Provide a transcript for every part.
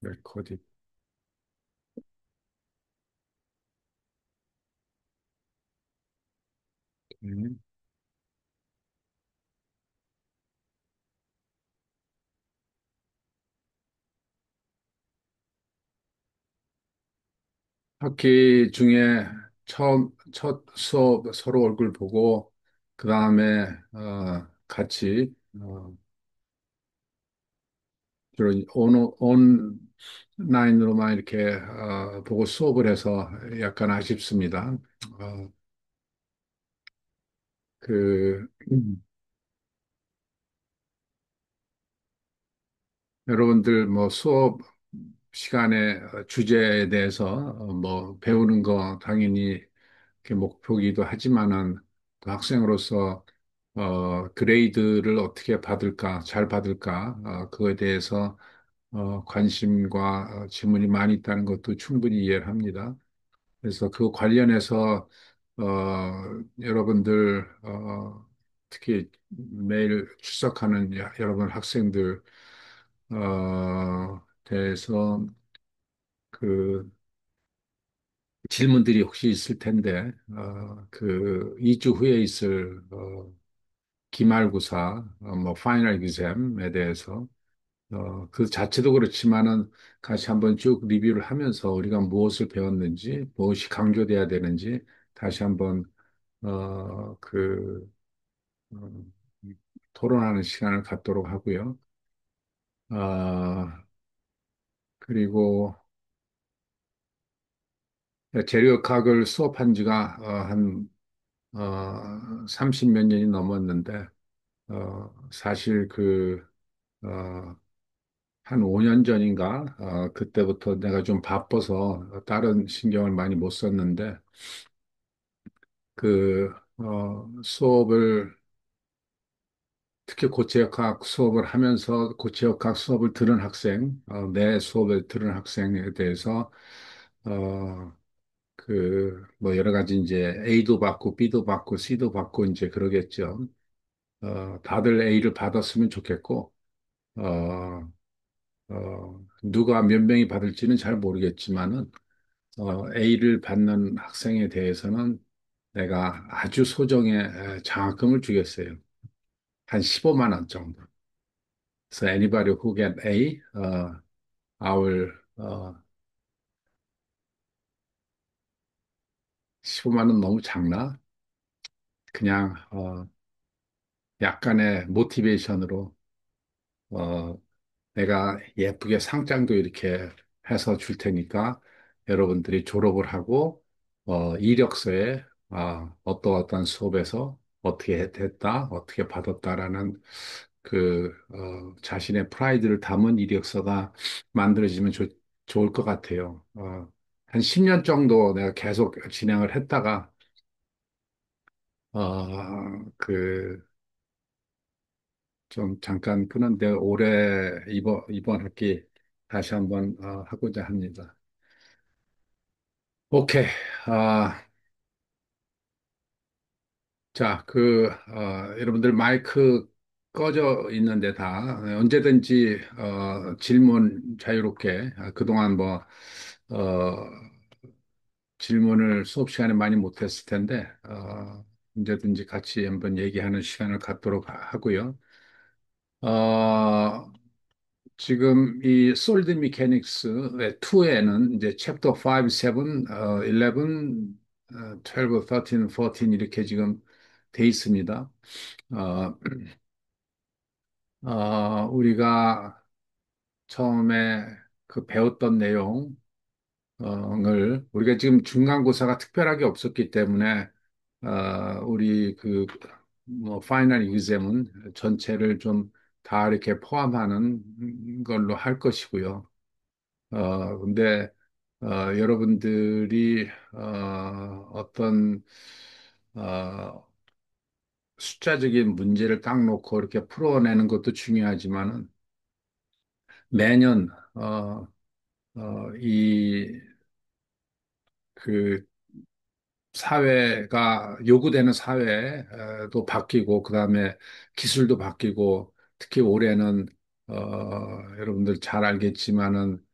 레코딩. 음. 학기 중에 첫 수업 서로 얼굴 보고, 그 다음에, 같이, 주로 온라인으로만 이렇게, 보고 수업을 해서 약간 아쉽습니다. 어, 그, 여러분들 뭐 수업 시간에 주제에 대해서 뭐 배우는 거 당연히 그 목표이기도 하지만은 또 학생으로서 그레이드를 어떻게 받을까, 잘 받을까, 그거에 대해서 관심과 질문이 많이 있다는 것도 충분히 이해를 합니다. 그래서 그 관련해서 어, 여러분들 특히 매일 출석하는 여러분 학생들 대해서 그 질문들이 혹시 있을 텐데 그 2주 후에 있을 기말고사 뭐 파이널 exam에 대해서 그 자체도 그렇지만은 같이 한번 쭉 리뷰를 하면서 우리가 무엇을 배웠는지, 무엇이 강조돼야 되는지 다시 한번 그 어, 토론하는 시간을 갖도록 하고요. 아, 그리고 재료학을 수업한 지가 한 30 몇 년이 넘었는데 사실 어, 한 5년 전인가 그때부터 내가 좀 바빠서 다른 신경을 많이 못 썼는데 수업을 특히 고체역학 수업을 하면서 고체역학 수업을 들은 학생, 내 수업을 들은 학생에 대해서 뭐 여러 가지 이제 A도 받고 B도 받고 C도 받고 이제 그러겠죠. 다들 A를 받았으면 좋겠고, 어, 누가 몇 명이 받을지는 잘 모르겠지만은, A를 받는 학생에 대해서는 내가 아주 소정의 장학금을 주겠어요. 한 15만 원 정도. So anybody who get A, I will, 15만 원 너무 작나? 그냥, 약간의 모티베이션으로, 어, 내가 예쁘게 상장도 이렇게 해서 줄 테니까 여러분들이 졸업을 하고 이력서에 어떠어떠한 수업에서 어떻게 됐다, 어떻게 받았다라는 자신의 프라이드를 담은 이력서가 만들어지면 좋을 것 같아요. 한 10년 정도 내가 계속 진행을 했다가 그 좀 잠깐 끊었는데 올해 이번 학기 다시 한번 하고자 합니다. 오케이. 아, 자, 여러분들 마이크 꺼져 있는데 다 언제든지 질문 자유롭게 그동안 어, 질문을 수업 시간에 많이 못했을 텐데 언제든지 같이 한번 얘기하는 시간을 갖도록 하고요. 어, 지금 이 솔드 미케닉스의 2에는 이제 챕터 5, 7, 11, 12, 13, 14 이렇게 지금 돼 있습니다. 어, 우리가 처음에 그 배웠던 내용을 우리가 지금 중간고사가 특별하게 없었기 때문에 우리 뭐 파이널 exam은 전체를 좀 다 이렇게 포함하는 걸로 할 것이고요. 근데, 여러분들이, 어, 숫자적인 문제를 딱 놓고 이렇게 풀어내는 것도 중요하지만은 매년, 이, 그, 사회가, 요구되는 사회도 바뀌고, 그 다음에 기술도 바뀌고, 특히 올해는, 여러분들 잘 알겠지만은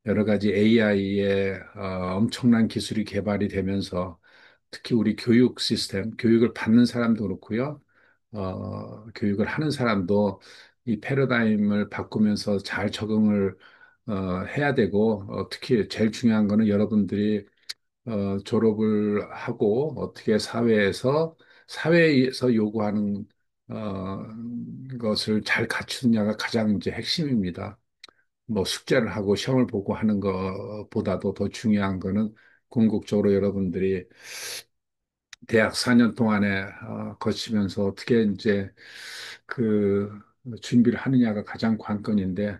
여러 가지 AI의 엄청난 기술이 개발이 되면서 특히 우리 교육 시스템, 교육을 받는 사람도 그렇고요. 교육을 하는 사람도 이 패러다임을 바꾸면서 잘 적응을 해야 되고, 특히 제일 중요한 거는 여러분들이 졸업을 하고 어떻게 사회에서 요구하는 어, 것을 잘 갖추느냐가 가장 이제 핵심입니다. 뭐 숙제를 하고 시험을 보고 하는 것보다도 더 중요한 거는 궁극적으로 여러분들이 대학 4년 동안에 거치면서 어떻게 이제 그 준비를 하느냐가 가장 관건인데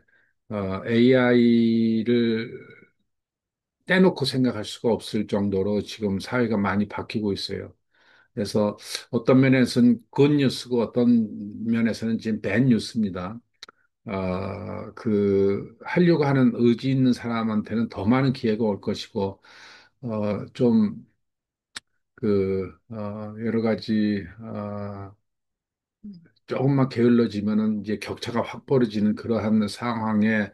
AI를 떼놓고 생각할 수가 없을 정도로 지금 사회가 많이 바뀌고 있어요. 그래서 어떤 면에서는 굿 뉴스고 어떤 면에서는 지금 밴 뉴스입니다. 하려고 하는 의지 있는 사람한테는 더 많은 기회가 올 것이고, 좀, 여러 가지, 조금만 게을러지면은 이제 격차가 확 벌어지는 그러한 상황에,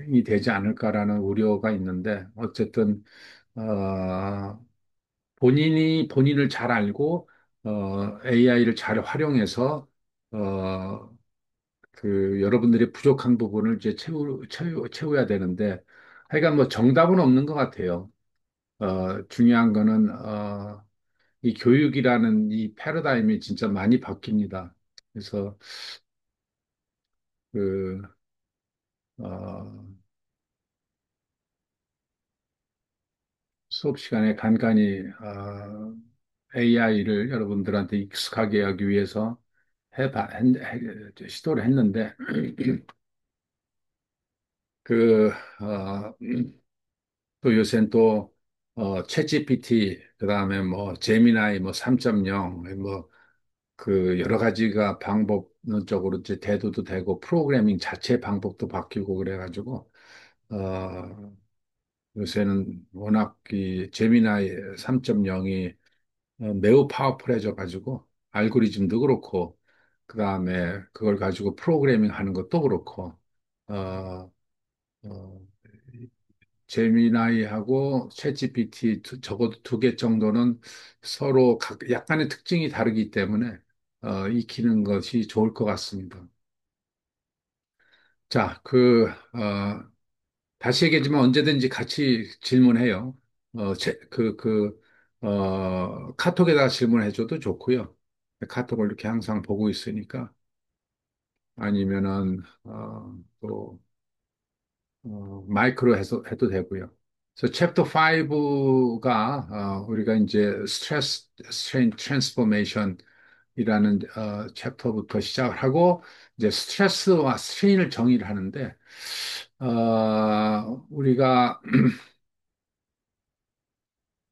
이 되지 않을까라는 우려가 있는데, 어쨌든, 어, 본인이 본인을 잘 알고, AI를 잘 활용해서, 어, 여러분들이 부족한 부분을 이제 채워야 되는데, 하여간 뭐 정답은 없는 것 같아요. 중요한 거는, 이 교육이라는 이 패러다임이 진짜 많이 바뀝니다. 그래서, 그, 어, 수업 시간에 간간히, AI를 여러분들한테 익숙하게 하기 위해서 시도를 했는데, 그, 어, 또 요새는 또, 챗GPT, 그 다음에 뭐, 제미나이 뭐 3.0, 뭐, 여러 가지가 방법론적으로 이제 대두도 되고, 프로그래밍 자체 방법도 바뀌고 그래가지고, 어, 요새는 워낙 이 제미나이 3.0이 매우 파워풀해져가지고, 알고리즘도 그렇고, 그 다음에 그걸 가지고 프로그래밍 하는 것도 그렇고, 어, 어, 제미나이하고 챗GPT 적어도 두 개 정도는 서로 약간의 특징이 다르기 때문에 익히는 것이 좋을 것 같습니다. 자, 다시 얘기하지만 언제든지 같이 질문해요. 카톡에다가 질문해줘도 좋고요. 카톡을 이렇게 항상 보고 있으니까 아니면은 마이크로 해도 되고요. 그래서 챕터 5가 우리가 이제 스트레스 스트레인 트랜스포메이션이라는 챕터부터 시작을 하고 이제 스트레스와 스트레인을 정의를 하는데 우리가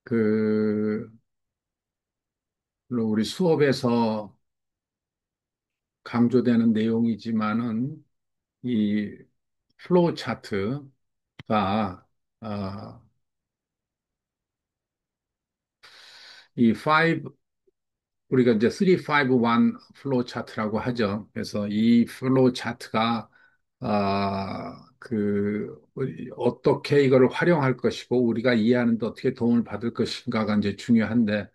그 물론 우리 수업에서 강조되는 내용이지만은 이 플로우 차트가 이 5 우리가 이제 351 플로우 차트라고 하죠. 그래서 이 플로우 차트가 어떻게 이거를 활용할 것이고 우리가 이해하는 데 어떻게 도움을 받을 것인가가 이제 중요한데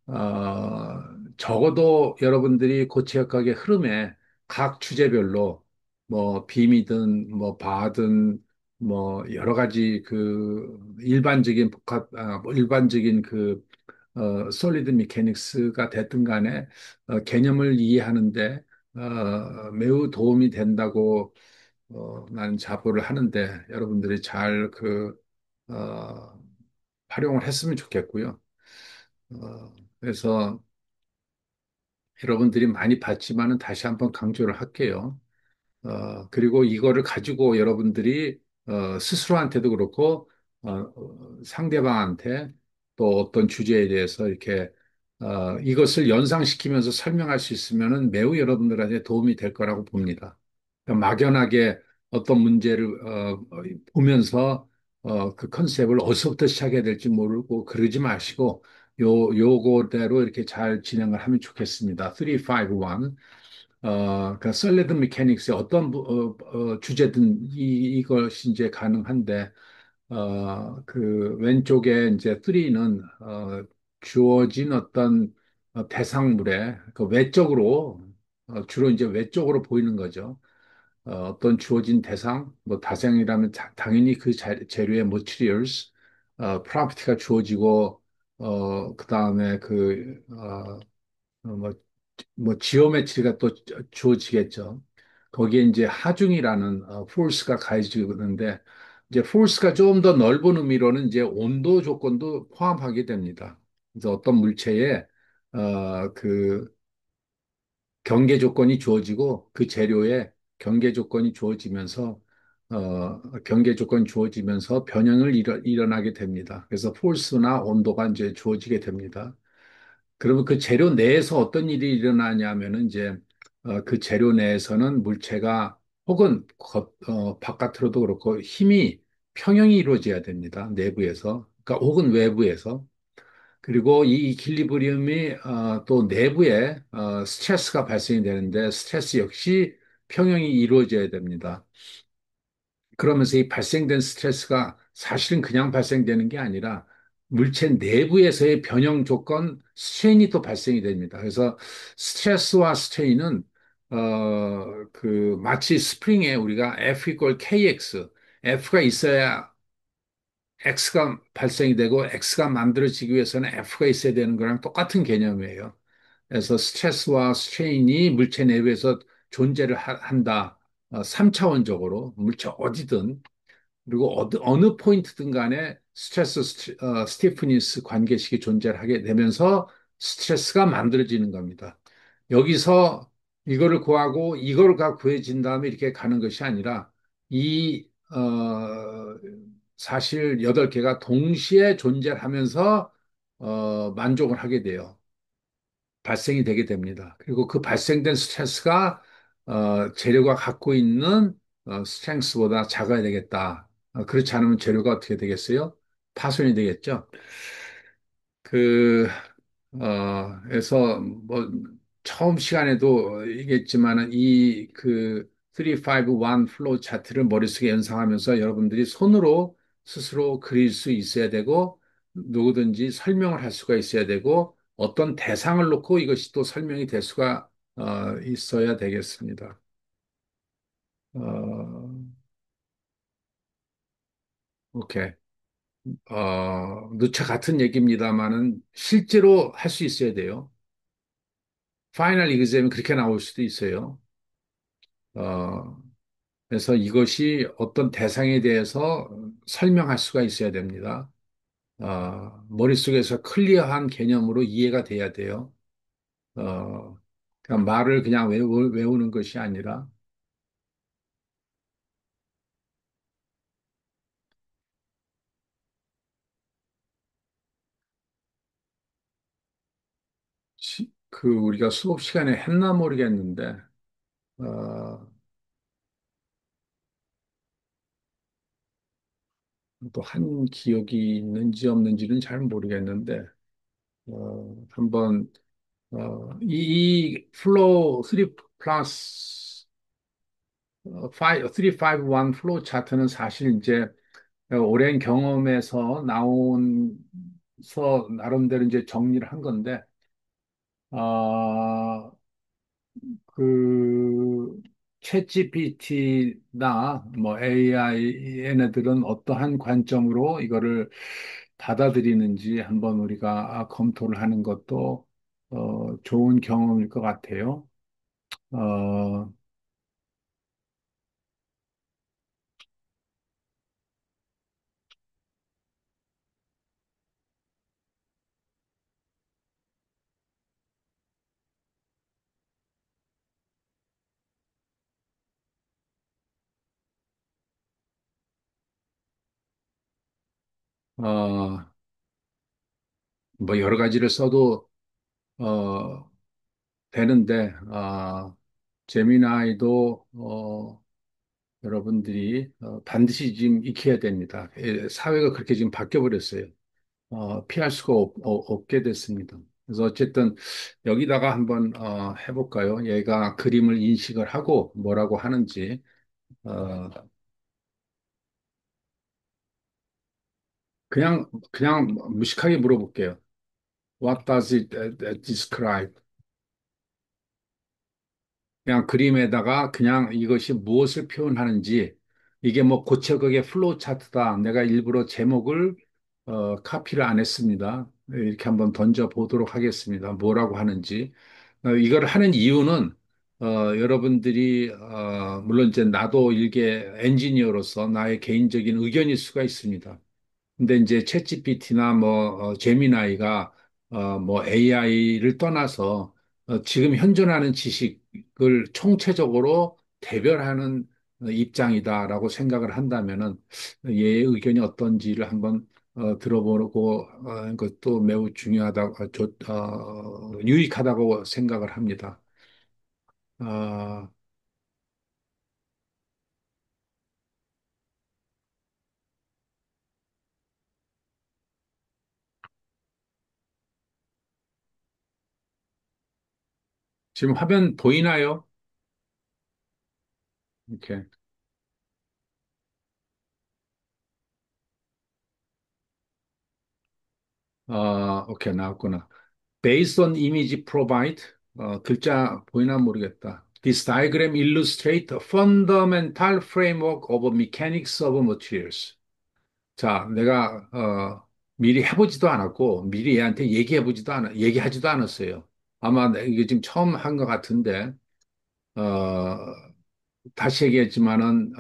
어, 적어도 여러분들이 고체역학의 흐름에 각 주제별로 뭐 빔이든 뭐 바든 뭐 여러 가지 뭐 일반적인 솔리드 미케닉스가 됐든 간에 개념을 이해하는데 매우 도움이 된다고 나는 자부를 하는데 여러분들이 잘 어, 활용을 했으면 좋겠고요. 그래서 여러분들이 많이 봤지만은 다시 한번 강조를 할게요. 그리고 이거를 가지고 여러분들이 스스로한테도 그렇고 상대방한테 또 어떤 주제에 대해서 이렇게 이것을 연상시키면서 설명할 수 있으면은 매우 여러분들한테 도움이 될 거라고 봅니다. 그러니까 막연하게 어떤 문제를 보면서 그 컨셉을 어디서부터 시작해야 될지 모르고 그러지 마시고 요거대로 이렇게 잘 진행을 하면 좋겠습니다. 3, 5, 1. 그 솔리드 메카닉스의 어떤 주제든 이것이 이제 가능한데, 그 왼쪽에 이제 3는 주어진 어떤 대상물에 그 외적으로 주로 이제 외적으로 보이는 거죠. 어떤 주어진 대상, 뭐 다생이라면 당연히 그 재료의 materials, property가 주어지고 그다음에 뭐, 지오메트리가 또 주어지겠죠. 거기에 이제 하중이라는 force가 가해지는데 이제 force가 좀 더 넓은 의미로는 이제 온도 조건도 포함하게 됩니다. 그래서 어떤 물체에 그 경계 조건이 주어지고 그 재료에 경계 조건이 주어지면서 경계 조건이 주어지면서 변형을 일어나게 됩니다. 그래서 force나 온도가 이제 주어지게 됩니다. 그러면 그 재료 내에서 어떤 일이 일어나냐면은 이제 그 재료 내에서는 물체가 혹은 바깥으로도 그렇고 힘이 평형이 이루어져야 됩니다. 내부에서. 그러니까 혹은 외부에서. 그리고 이 이퀄리브리움이 또 내부에 스트레스가 발생이 되는데 스트레스 역시 평형이 이루어져야 됩니다. 그러면서 이 발생된 스트레스가 사실은 그냥 발생되는 게 아니라 물체 내부에서의 변형 조건, 스트레인이 또 발생이 됩니다. 그래서 스트레스와 스트레인은 마치 스프링에 우리가 F 이퀄 KX, F가 있어야 X가 발생이 되고 X가 만들어지기 위해서는 F가 있어야 되는 거랑 똑같은 개념이에요. 그래서 스트레스와 스트레인이 물체 내부에서 존재를 한다. 3차원적으로 물체 어디든 그리고 어느 포인트든 간에 스티프니스 관계식이 존재를 하게 되면서 스트레스가 만들어지는 겁니다. 여기서 이거를 구하고 이걸 구해진 다음에 이렇게 가는 것이 아니라 이, 사실 8개가 동시에 존재하면서 만족을 하게 돼요. 발생이 되게 됩니다. 그리고 그 발생된 스트레스가 재료가 갖고 있는 스트렝스보다 작아야 되겠다. 그렇지 않으면 재료가 어떻게 되겠어요? 파손이 되겠죠. 그, 그래서 뭐 처음 시간에도 얘기했지만은 이그 351 플로우 차트를 머릿속에 연상하면서 여러분들이 손으로 스스로 그릴 수 있어야 되고 누구든지 설명을 할 수가 있어야 되고 어떤 대상을 놓고 이것이 또 설명이 될 수가 있어야 되겠습니다. 어, 오케이. 누차 같은 얘기입니다만은 실제로 할 수 있어야 돼요. 파이널 이그잼은 그렇게 나올 수도 있어요. 어, 그래서 이것이 어떤 대상에 대해서 설명할 수가 있어야 됩니다. 머릿속에서 클리어한 개념으로 이해가 돼야 돼요. 그냥 말을 그냥 외우는 것이 아니라, 우리가 수업 시간에 했나 모르겠는데, 어, 또 한 기억이 있는지 없는지는 잘 모르겠는데, 한번, 이 플로우 3 플러스 351 플로우 차트는 사실 이제 오랜 경험에서 나온서 나름대로 이제 정리를 한 건데, 어, 그, 챗GPT나 뭐 AI 얘네들은 어떠한 관점으로 이거를 받아들이는지 한번 우리가 검토를 하는 것도 좋은 경험일 것 같아요. 어, 어, 뭐 여러 가지를 써도 어, 되는데, 제미나이도 여러분들이 반드시 지금 익혀야 됩니다. 사회가 그렇게 지금 바뀌어 버렸어요. 피할 수가 없게 됐습니다. 그래서 어쨌든 여기다가 한번 해볼까요? 얘가 그림을 인식을 하고 뭐라고 하는지 어, 그냥 무식하게 물어볼게요. What does it describe? 그냥 그림에다가 그냥 이것이 무엇을 표현하는지 이게 뭐 고척의 플로우 차트다. 내가 일부러 제목을 카피를 안 했습니다. 이렇게 한번 던져 보도록 하겠습니다. 뭐라고 하는지. 이걸 하는 이유는 여러분들이 물론 이제 나도 일개 엔지니어로서 나의 개인적인 의견일 수가 있습니다. 근데 이제 챗GPT나 뭐 제미나이가 뭐 AI를 떠나서 지금 현존하는 지식을 총체적으로 대별하는 입장이다라고 생각을 한다면은 얘의 의견이 어떤지를 한번 들어보고 그것도 매우 중요하다, 유익하다고 생각을 합니다. 어, 지금 화면 보이나요? 이렇게. 오케이, 나왔구나. Based on image provide, 글자 보이나 모르겠다. This diagram illustrates a fundamental framework of mechanics of materials. 자, 내가 미리 해보지도 않았고 미리 얘한테 얘기하지도 않았어요. 아마 이게 지금 처음 한 것 같은데 어, 다시 얘기했지만은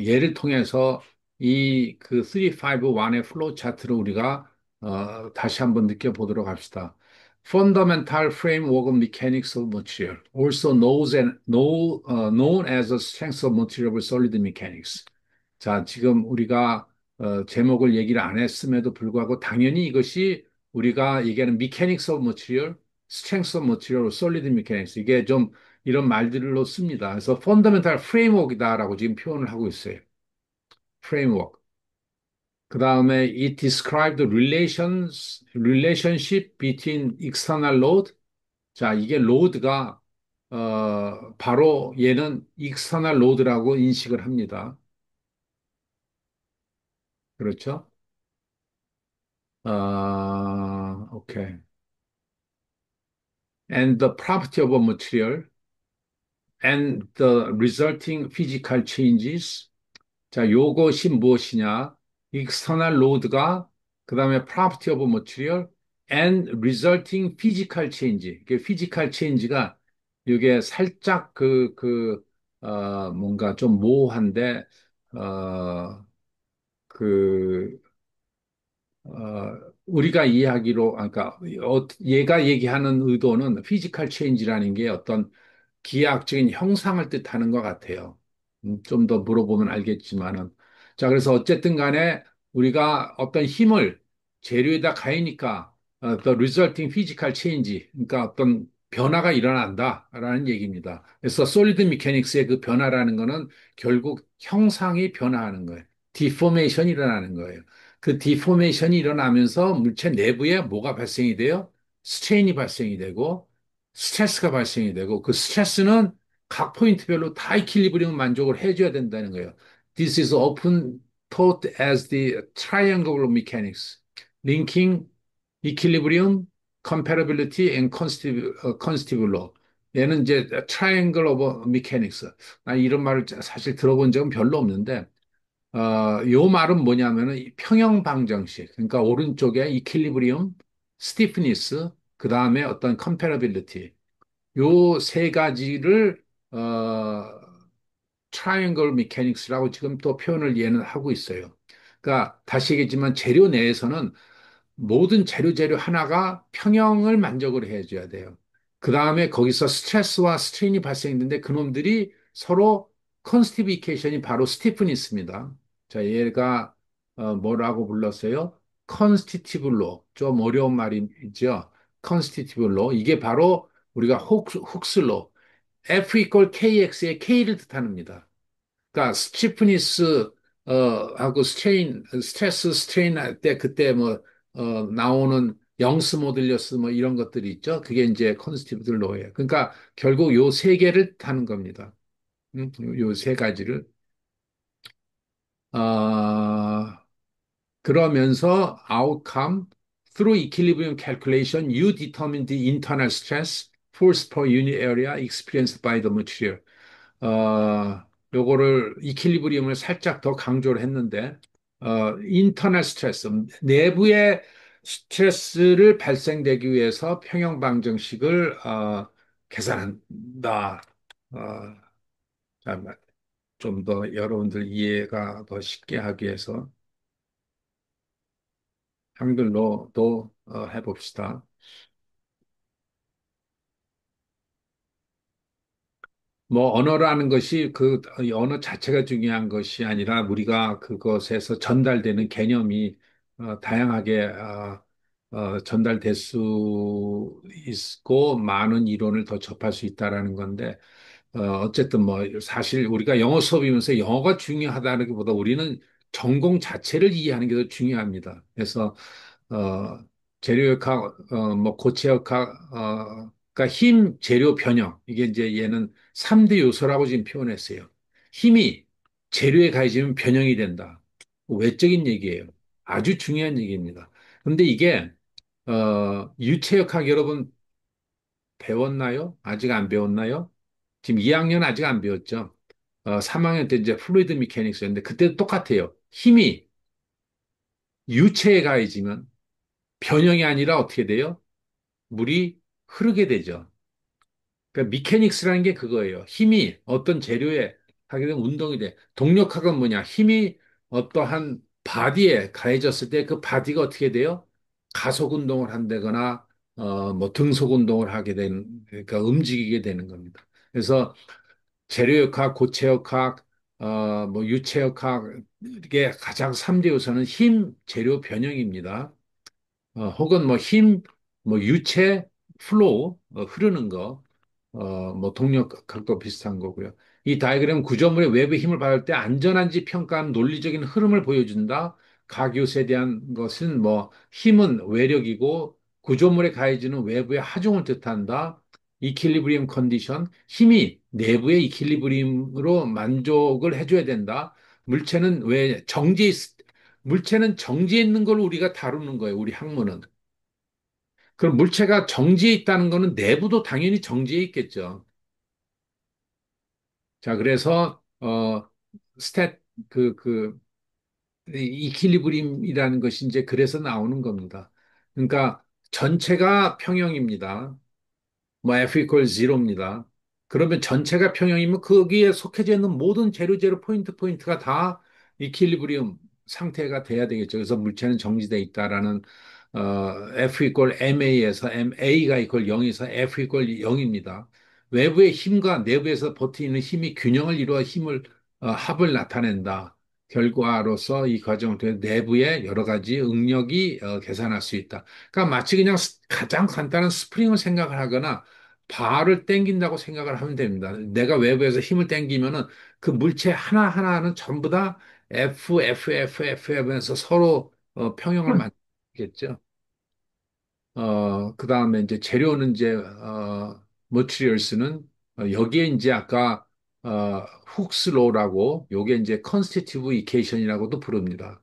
얘를 통해서 이 그 351의 플로우 차트를 우리가 다시 한번 느껴보도록 합시다. Fundamental framework of mechanics of material, also known as the strength of material solid mechanics. 자, 지금 우리가 제목을 얘기를 안 했음에도 불구하고 당연히 이것이 우리가 얘기하는 mechanics of material, strength of material, solid mechanics 이게 좀 이런 말들로 씁니다. 그래서 fundamental framework이다라고 지금 표현을 하고 있어요. framework. 그 다음에 it describes the relationship between external load. 자, 이게 load가 바로 얘는 external load라고 인식을 합니다. 그렇죠? 오케이. And the property of a material and the resulting physical changes. 자, 요것이 무엇이냐? external load가 그다음에 property of material and resulting physical change. 그 physical change가 이게 살짝 뭔가 좀 모호한데 어, 그 우리가 이해하기로, 그러니까, 얘가 얘기하는 의도는 피지컬 체인지라는 게 어떤 기하학적인 형상을 뜻하는 것 같아요. 좀 더 물어보면 알겠지만은. 자, 그래서 어쨌든 간에 우리가 어떤 힘을 재료에다 가해니까, the resulting physical change, 그러니까 어떤 변화가 일어난다라는 얘기입니다. 그래서 solid mechanics의 그 변화라는 거는 결국 형상이 변화하는 거예요. 디포메이션이 일어나는 거예요. 그 디포메이션이 일어나면서 물체 내부에 뭐가 발생이 돼요? 스트레인이 발생이 되고 스트레스가 발생이 되고 그 스트레스는 각 포인트별로 다 이퀄리브리움 만족을 해줘야 된다는 거예요. This is often taught as the triangle of mechanics, linking equilibrium, comparability, and constitutive law. 얘는 이제 triangle of mechanics. 나 이런 말을 사실 들어본 적은 별로 없는데 요 말은 뭐냐면은 이 평형 방정식. 그러니까 오른쪽에 이퀄리브리움, 스티프니스, 그 다음에 어떤 컴패러빌리티. 요 세 가지를 트라이앵글 미케닉스라고 지금 또 표현을 얘는 하고 있어요. 그러니까 다시 얘기했지만 재료 내에서는 모든 재료 하나가 평형을 만족을 해줘야 돼요. 그 다음에 거기서 스트레스와 스트레인이 발생했는데 그놈들이 서로 컨스티비케이션이 바로 스티프니스입니다. 자, 얘가 뭐라고 불렀어요? 컨스티티블로. 좀 어려운 말이죠. 컨스티티블로. 이게 바로 우리가 훅슬로. F equal KX의 K를 뜻합니다. 그러니까 스티프니스 하고 스트레인, 스트레스 스트레인 할 때 그때 뭐 나오는 영스 모듈러스 뭐 이런 것들이 있죠. 그게 이제 컨스티튜티브 로예요. 그러니까 결국 요 세 개를 타는 겁니다. 요 세 가지를. 아, 그러면서 outcome through equilibrium calculation you determine the internal stress force per unit area experienced by the material. 요거를 이퀄리브리움을 살짝 더 강조를 했는데 인터널 스트레스 내부의 스트레스를 발생되기 위해서 평형 방정식을 계산한다. 어, 좀 더 여러분들 이해가 더 쉽게 하기 위해서 한글로도 해봅시다. 뭐 언어라는 것이 그 언어 자체가 중요한 것이 아니라 우리가 그것에서 전달되는 개념이 다양하게 전달될 수 있고 많은 이론을 더 접할 수 있다라는 건데 어쨌든 뭐 사실 우리가 영어 수업이면서 영어가 중요하다는 것보다 우리는 전공 자체를 이해하는 게 더 중요합니다. 그래서 어, 재료역학, 뭐 고체역학, 그러니까 힘, 재료, 변형 이게 이제 얘는 3대 요소라고 지금 표현했어요. 힘이 재료에 가해지면 변형이 된다. 외적인 얘기예요. 아주 중요한 얘기입니다. 근데 이게 유체역학 여러분 배웠나요? 아직 안 배웠나요? 지금 2학년 아직 안 배웠죠? 3학년 때 이제 플루이드 미케닉스였는데 그때도 똑같아요. 힘이 유체에 가해지면 변형이 아니라 어떻게 돼요? 물이 흐르게 되죠. 그러니까 미케닉스라는 게 그거예요. 힘이 어떤 재료에 하게 되면 운동이 돼. 동력학은 뭐냐? 힘이 어떠한 바디에 가해졌을 때 그 바디가 어떻게 돼요? 가속 운동을 한다거나 뭐 등속 운동을 하게 되는 그러니까 움직이게 되는 겁니다. 그래서 재료역학, 고체역학, 뭐 유체역학 이게 가장 3대 요소는 힘, 재료, 변형입니다. 혹은 뭐 힘, 뭐 유체, 플로우, 흐르는 거, 뭐 동력학도 비슷한 거고요. 이 다이그램 구조물의 외부 힘을 받을 때 안전한지 평가하는 논리적인 흐름을 보여준다. 각요새에 대한 것은 뭐 힘은 외력이고 구조물에 가해지는 외부의 하중을 뜻한다. 이퀄리브리움 컨디션, 힘이 내부의 이퀄리브리움으로 만족을 해줘야 된다. 물체는 왜 물체는 정지해 있는 걸 우리가 다루는 거예요. 우리 학문은. 그럼 물체가 정지해 있다는 거는 내부도 당연히 정지해 있겠죠. 자, 그래서 스탯 그 이퀄리브림이라는 것이 이제 그래서 나오는 겁니다. 그러니까 전체가 평형입니다. 뭐 F equals 제로입니다. 그러면 전체가 평형이면 거기에 속해져 있는 모든 제로 포인트가 다 이퀄리브리움 상태가 돼야 되겠죠. 그래서 물체는 정지돼 있다라는 F equal MA에서 MA가 equal 0에서 F equal 0입니다. 외부의 힘과 내부에서 버티는 힘이 균형을 이루어 힘을 합을 나타낸다. 결과로서 이 과정을 통해 내부의 여러 가지 응력이 계산할 수 있다. 그러니까 마치 그냥 가장 간단한 스프링을 생각을 하거나 바를 당긴다고 생각을 하면 됩니다. 내가 외부에서 힘을 당기면은 그 물체 하나하나는 전부 다 F 하면서 서로 평형을 만들겠죠. 그 다음에 이제 재료는 이제, materials는 여기에 이제 아까, 훅스로라고 요게 이제 constitutive equation이라고도 부릅니다.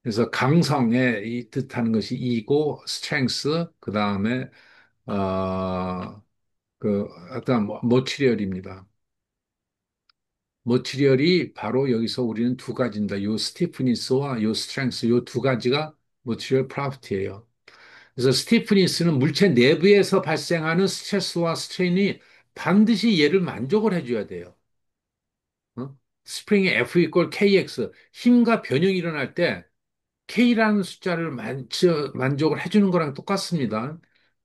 그래서 강성에 이 뜻하는 것이 이고, strength, 그 다음에, 어, 어떤 머티리얼입니다. 머티리얼이 바로 여기서 우리는 두 가지입니다. 요 스티프니스와 요 스트렝스 요 두 가지가 머티리얼 프로퍼티예요. 그래서 스티프니스는 물체 내부에서 발생하는 스트레스와 스트레인이 반드시 얘를 만족을 해줘야 돼요. 스프링의 F 이퀄 KX 힘과 변형이 일어날 때 K라는 숫자를 만족을 해주는 거랑 똑같습니다.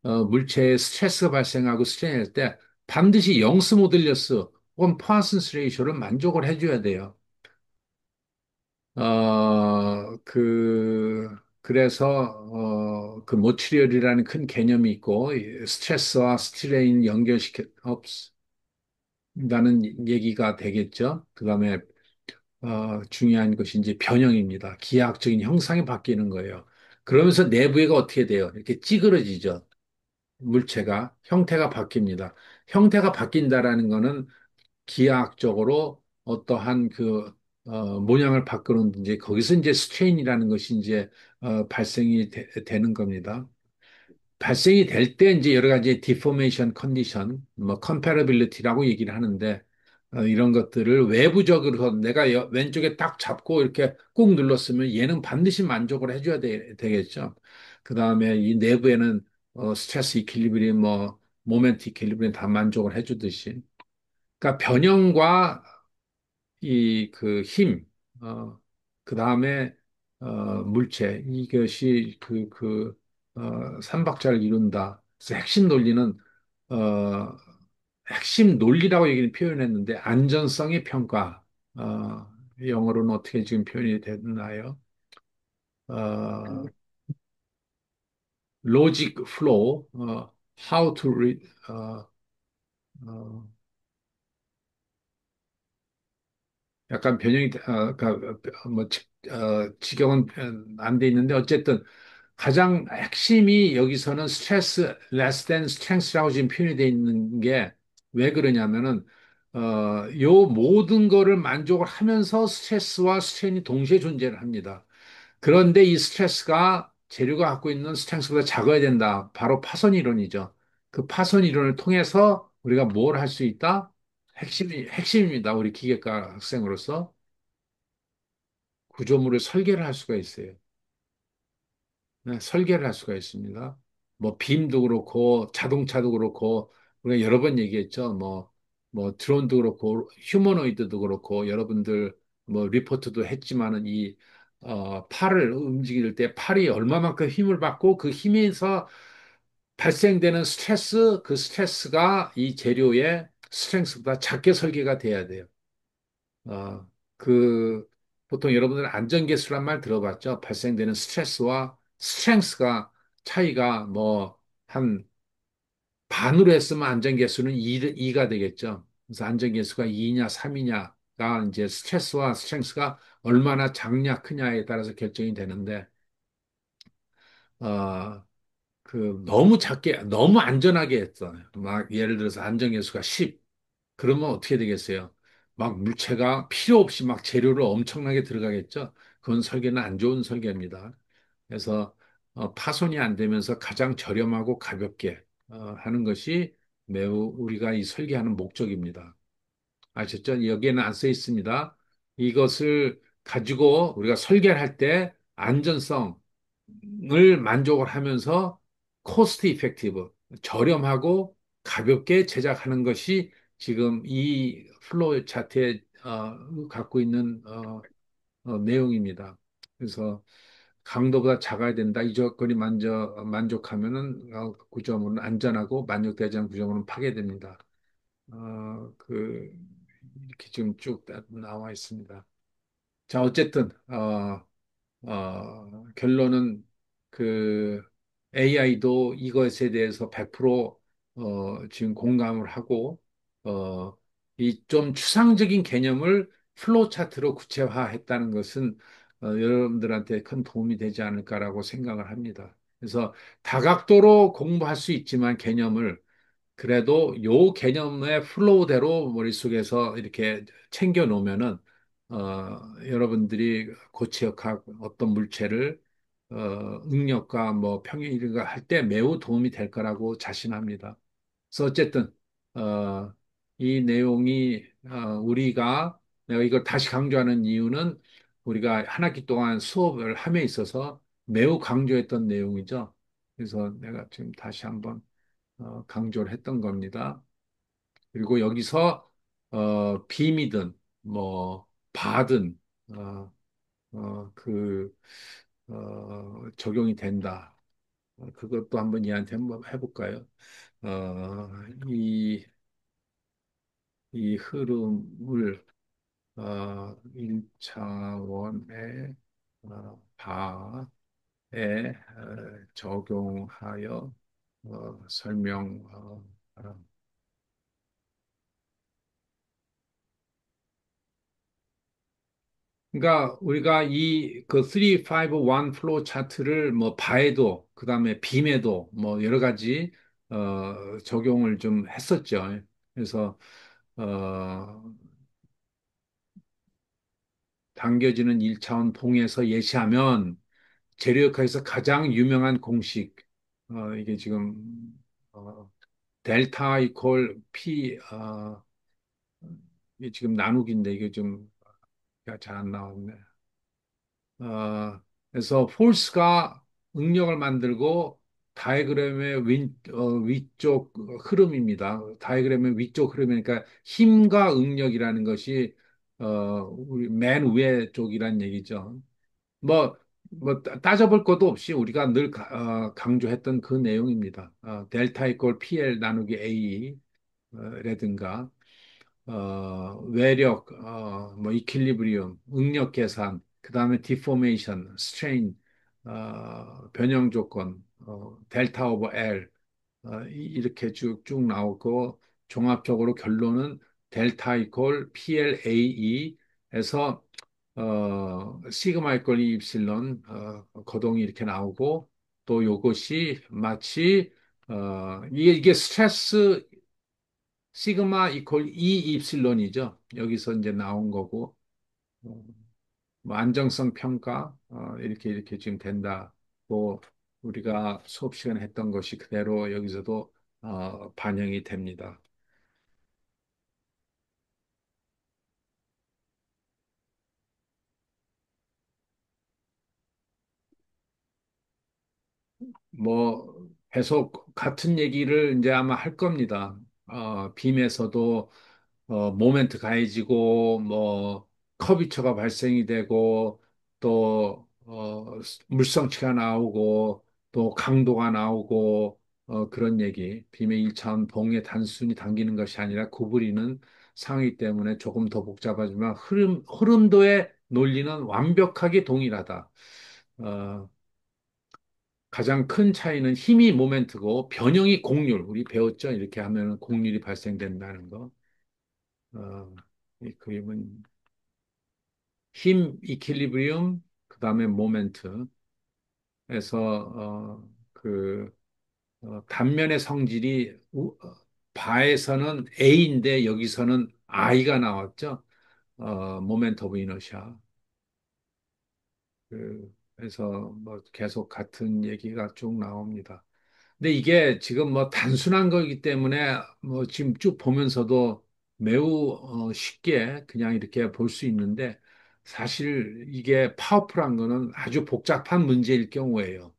물체에 스트레스가 발생하고 스트레인할 때 반드시 영스 모듈러스 혹은 포아슨스 레이쇼를 만족을 해줘야 돼요. 그래서, 그 모트리얼이라는 큰 개념이 있고, 이 스트레스와 스트레인 연다는 얘기가 되겠죠. 그 다음에, 중요한 것이 이제 변형입니다. 기하학적인 형상이 바뀌는 거예요. 그러면서 내부가 어떻게 돼요? 이렇게 찌그러지죠. 물체가 형태가 바뀝니다. 형태가 바뀐다라는 거는 기하학적으로 어떠한 모양을 바꾸는 이제 거기서 이제 스트레인이라는 것이 이제 발생이 되는 겁니다. 발생이 될 때 이제 여러 가지 디포메이션 컨디션, 뭐 컴패러빌리티라고 얘기를 하는데 이런 것들을 외부적으로 내가 왼쪽에 딱 잡고 이렇게 꾹 눌렀으면 얘는 반드시 만족을 해줘야 되겠죠. 그 다음에 이 내부에는 스트레스 이퀄리브리움, 뭐 모멘트 이퀄리브리움 다 만족을 해주듯이. 그러니까 변형과 이 그 힘, 그 다음에 물체 이것이 삼박자를 이룬다. 그래서 핵심 논리는 어, 핵심 논리라고 얘기를 표현했는데 안전성의 평가, 영어로는 어떻게 지금 표현이 됐나요? 어, logic flow, how to read, 어, 약간 변형이, 직역은 안 돼 있는데, 어쨌든 가장 핵심이 여기서는 스트레스 less than strength라고 지금 표현이 돼 있는 게 왜 그러냐면은, 요 모든 거를 만족을 하면서 스트레스와 스트레인이 동시에 존재를 합니다. 그런데 이 스트레스가 재료가 갖고 있는 스트렝스보다 작아야 된다. 바로 파손 이론이죠. 그 파손 이론을 통해서 우리가 뭘 할 수 있다? 핵심입니다. 우리 기계과 학생으로서 구조물을 설계를 할 수가 있어요. 네, 설계를 할 수가 있습니다. 뭐 빔도 그렇고 자동차도 그렇고 우리가 여러 번 얘기했죠. 뭐 드론도 그렇고 휴머노이드도 그렇고 여러분들 뭐 리포트도 했지만은 팔을 움직일 때 팔이 얼마만큼 힘을 받고 그 힘에서 발생되는 스트레스 그 스트레스가 이 재료의 스트렝스보다 작게 설계가 돼야 돼요. 어, 그, 보통 여러분들은 안전계수란 말 들어봤죠? 발생되는 스트레스와 스트렝스가 차이가 뭐, 한 반으로 했으면 안전계수는 2가 되겠죠. 그래서 안전계수가 2냐, 3이냐가 이제 스트레스와 스트렝스가 얼마나 작냐, 크냐에 따라서 결정이 되는데, 어, 너무 작게, 너무 안전하게 했어요. 막 예를 들어서 안전계수가 10. 그러면 어떻게 되겠어요? 막 물체가 필요 없이 막 재료를 엄청나게 들어가겠죠? 그건 설계는 안 좋은 설계입니다. 그래서 파손이 안 되면서 가장 저렴하고 가볍게 하는 것이 매우 우리가 이 설계하는 목적입니다. 아셨죠? 여기에는 안 써 있습니다. 이것을 가지고 우리가 설계를 할 때 안전성을 만족을 하면서 코스트 이펙티브, 저렴하고 가볍게 제작하는 것이 지금 이 플로우 차트에 갖고 있는 내용입니다. 그래서 강도보다 작아야 된다. 이 조건이 만족하면은 구조물은 안전하고 만족되지 않은 구조물은 파괴됩니다. 이렇게 지금 쭉 나와 있습니다. 자, 어쨌든, 결론은 그 AI도 이것에 대해서 100% 지금 공감을 하고, 이 좀 추상적인 개념을 플로우 차트로 구체화했다는 것은 여러분들한테 큰 도움이 되지 않을까라고 생각을 합니다. 그래서 다각도로 공부할 수 있지만 개념을 그래도 요 개념의 플로우대로 머릿속에서 이렇게 챙겨 놓으면은, 여러분들이 고치역학 어떤 물체를, 응력과 뭐 평행이동을 할 때 매우 도움이 될 거라고 자신합니다. 그래서 어쨌든, 이 내용이, 내가 이걸 다시 강조하는 이유는 우리가 한 학기 동안 수업을 함에 있어서 매우 강조했던 내용이죠. 그래서 내가 지금 다시 한번 강조를 했던 겁니다. 그리고 여기서 빔이든 뭐 바든 어, 적용이 된다. 그것도 한번 얘한테 한번 해볼까요? 어, 이, 이 흐름을 1차원의 바에 적용하여 설명 그러니까 우리가 이 그 351 플로우 차트를 뭐 바에도 그다음에 빔에도 뭐 여러 가지 적용을 좀 했었죠. 그래서 어 당겨지는 1차원 봉에서 예시하면 재료역학에서 가장 유명한 공식 이게 지금 어 델타 이퀄 P 이게 지금 나누기인데 이게 좀 잘 안 나왔네. 그래서 폴스가 응력을 만들고 다이그램의 위쪽 흐름입니다. 다이그램의 위쪽 흐름이니까 힘과 응력이라는 것이 우리 맨 위에 쪽이란 얘기죠. 뭐, 따져볼 것도 없이 우리가 늘 강조했던 그 내용입니다. 델타 이퀄 PL 나누기 A 라든가 외력, 뭐, 이퀄리브리움, 응력 계산, 그 다음에 디포메이션, 스트레인, 변형 조건, 델타 오버 L, 이렇게 쭉쭉 나오고, 종합적으로 결론은 델타 이퀄 PLAE에서, 시그마 이퀄 이 입실론, 거동이 이렇게 나오고, 또 요것이 마치, 이게 스트레스 시그마 이퀄 2 입실론이죠. 여기서 이제 나온 거고, 어, 뭐 안정성 평가, 이렇게 지금 된다고 우리가 수업 시간에 했던 것이 그대로 여기서도 반영이 됩니다. 뭐 계속 같은 얘기를 이제 아마 할 겁니다. 빔에서도 모멘트 가해지고 뭐 커비처가 발생이 되고 또 물성치가 나오고 또 강도가 나오고 그런 얘기. 빔의 일차원 봉에 단순히 당기는 것이 아니라 구부리는 상황이기 때문에 조금 더 복잡하지만 흐름도의 논리는 완벽하게 동일하다. 어, 가장 큰 차이는 힘이 모멘트고 변형이 곡률. 우리 배웠죠? 이렇게 하면 곡률이 발생된다는 거. 이 그림은 힘, 이퀄리브리움, 그다음에 모멘트에서 단면의 성질이 바에서는 A인데 여기서는 I가 나왔죠. 모멘트 오브 이너시아. 그래서 뭐 계속 같은 얘기가 쭉 나옵니다. 근데 이게 지금 뭐 단순한 거기 때문에 뭐 지금 쭉 보면서도 매우 쉽게 그냥 이렇게 볼 수 있는데 사실 이게 파워풀한 거는 아주 복잡한 문제일 경우에요.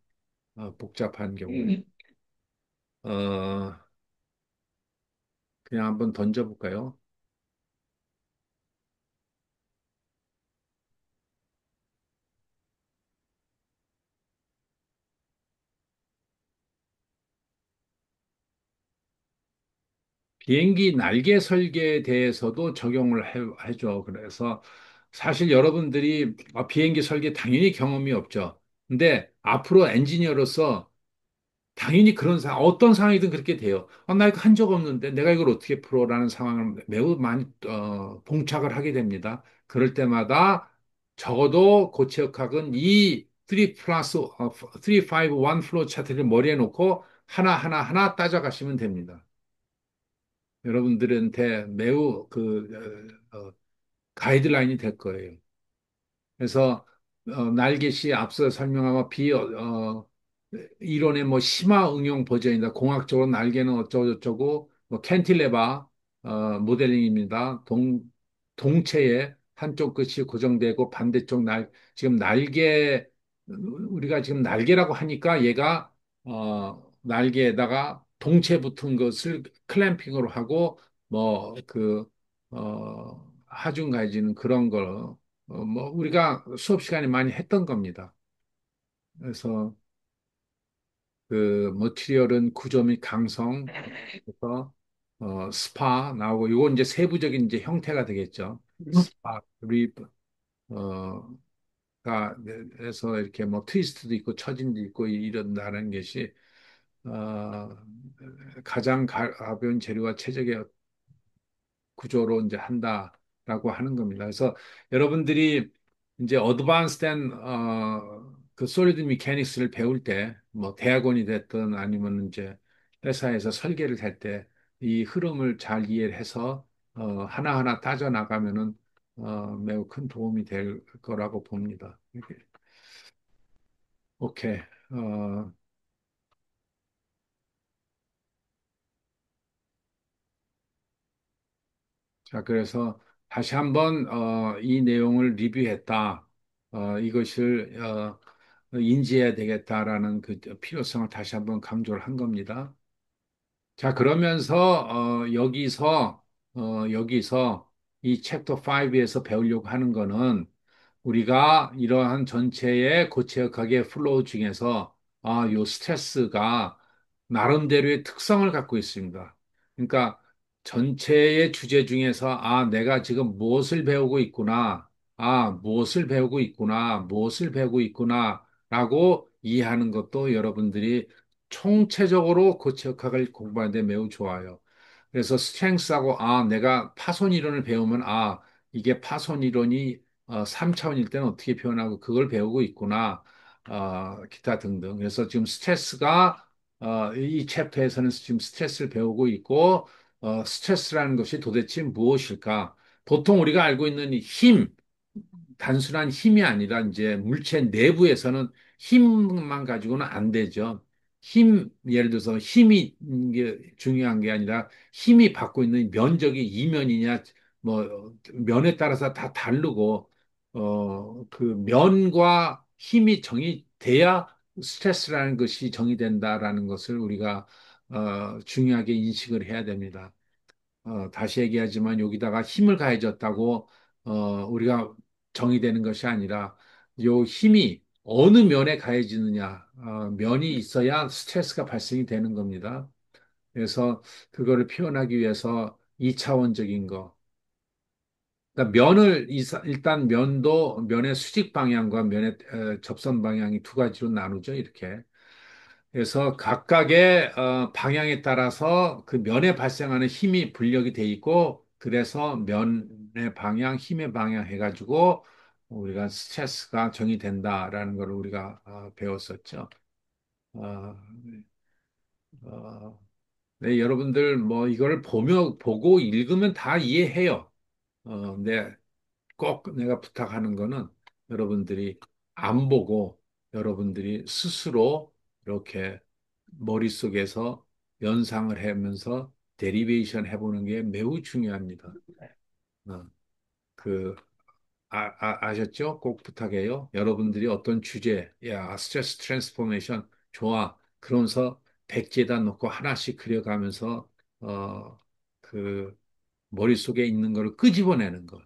복잡한 경우에. 어, 그냥 한번 던져볼까요? 비행기 날개 설계에 대해서도 적용을 해줘. 그래서 사실 여러분들이 비행기 설계 당연히 경험이 없죠. 근데 앞으로 엔지니어로서 당연히 그런 상황, 어떤 상황이든 그렇게 돼요. 나 이거 한 적 없는데 내가 이걸 어떻게 풀어라는 상황을 매우 많이 봉착을 하게 됩니다. 그럴 때마다 적어도 고체역학은 이 3 플러스 3, 5, 1 플로우 차트를 머리에 놓고 하나 따져가시면 됩니다. 여러분들한테 매우 가이드라인이 될 거예요. 그래서 날갯이 앞서 설명한 이론의 뭐 심화 응용 버전이다. 공학적으로 날개는 어쩌고저쩌고 뭐 캔틸레바 모델링입니다. 동체의 한쪽 끝이 고정되고 반대쪽 지금 우리가 지금 날개라고 하니까 얘가 날개에다가 동체 붙은 것을 클램핑으로 하고 하중 가해지는 그런 걸 뭐 우리가 수업 시간에 많이 했던 겁니다. 그래서 그 머티리얼은 구조 및 강성, 그래서 스파 나오고 이건 이제 세부적인 이제 형태가 되겠죠. 스파, 립, 그래서 이렇게 뭐 트위스트도 있고 처진도 있고 이런다는 것이 어, 가장 가벼운 재료와 최적의 구조로 이제 한다라고 하는 겁니다. 그래서 여러분들이 이제 어드밴스된 그 솔리드 미케닉스를 배울 때, 뭐 대학원이 됐든 아니면 이제 회사에서 설계를 할 때 이 흐름을 잘 이해를 해서 하나하나 따져 나가면은 매우 큰 도움이 될 거라고 봅니다. 오케이. 어, 자, 그래서 다시 한번 이 내용을 리뷰했다. 이것을 인지해야 되겠다라는 그 필요성을 다시 한번 강조를 한 겁니다. 자, 그러면서 여기서 이 챕터 5에서 배우려고 하는 거는 우리가 이러한 전체의 고체역학의 플로우 중에서 요 스트레스가 나름대로의 특성을 갖고 있습니다. 그러니까 전체의 주제 중에서 내가 지금 무엇을 배우고 있구나, 무엇을 배우고 있구나, 무엇을 배우고 있구나라고 이해하는 것도 여러분들이 총체적으로 고체역학을 공부하는데 매우 좋아요. 그래서 스트렝스하고 내가 파손 이론을 배우면 이게 파손 이론이 3차원일 때는 어떻게 표현하고 그걸 배우고 있구나. 기타 등등. 그래서 지금 스트레스가 이 챕터에서는 지금 스트레스를 배우고 있고 스트레스라는 것이 도대체 무엇일까? 보통 우리가 알고 있는 이 힘, 단순한 힘이 아니라 이제 물체 내부에서는 힘만 가지고는 안 되죠. 예를 들어서 힘이 이게 중요한 게 아니라 힘이 받고 있는 면적이 이면이냐, 뭐, 면에 따라서 다 다르고, 그 면과 힘이 정의돼야 스트레스라는 것이 정의된다라는 것을 우리가, 중요하게 인식을 해야 됩니다. 다시 얘기하지만 여기다가 힘을 가해졌다고 우리가 정의되는 것이 아니라 요 힘이 어느 면에 가해지느냐 면이 있어야 스트레스가 발생이 되는 겁니다. 그래서 그거를 표현하기 위해서 이차원적인 거. 그러니까 일단 면의 수직 방향과 면의 접선 방향이 두 가지로 나누죠. 이렇게. 그래서 각각의 방향에 따라서 그 면에 발생하는 힘이 분력이 돼 있고, 그래서 면의 방향, 힘의 방향 해가지고 우리가 스트레스가 정의된다라는 걸 우리가 배웠었죠. 어, 어, 네, 여러분들 뭐 이걸 보고 읽으면 다 이해해요. 네, 꼭 내가 부탁하는 거는 여러분들이 안 보고 여러분들이 스스로 이렇게 머릿속에서 연상을 하면서 데리베이션 해보는 게 매우 중요합니다. 어, 그, 아셨죠? 꼭 부탁해요. 여러분들이 어떤 주제, 스트레스 트랜스포메이션, 좋아. 그러면서 백지에다 놓고 하나씩 그려가면서, 그, 머릿속에 있는 거를 끄집어내는 거.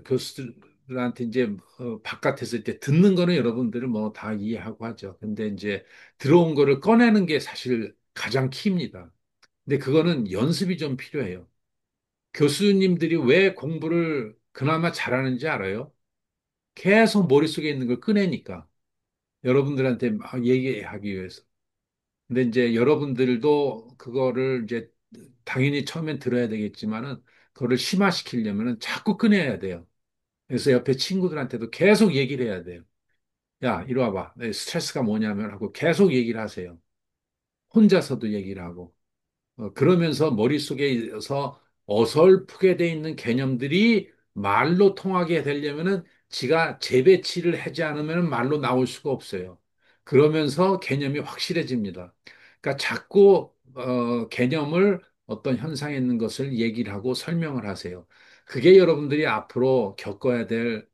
교수들한테 이제 바깥에서 이제 듣는 거는 여러분들은 뭐 다 이해하고 하죠. 근데 이제 들어온 거를 꺼내는 게 사실 가장 키입니다. 근데 그거는 연습이 좀 필요해요. 교수님들이 왜 공부를 그나마 잘하는지 알아요? 계속 머릿속에 있는 걸 꺼내니까. 여러분들한테 막 얘기하기 위해서. 근데 이제 여러분들도 그거를 이제 당연히 처음엔 들어야 되겠지만은 그거를 심화시키려면은 자꾸 꺼내야 돼요. 그래서 옆에 친구들한테도 계속 얘기를 해야 돼요. 야, 이리 와봐. 내 스트레스가 뭐냐면 하고 계속 얘기를 하세요. 혼자서도 얘기를 하고. 그러면서 머릿속에서 어설프게 돼 있는 개념들이 말로 통하게 되려면은 지가 재배치를 하지 않으면 말로 나올 수가 없어요. 그러면서 개념이 확실해집니다. 그러니까 자꾸 개념을 어떤 현상에 있는 것을 얘기를 하고 설명을 하세요. 그게 여러분들이 앞으로 겪어야 될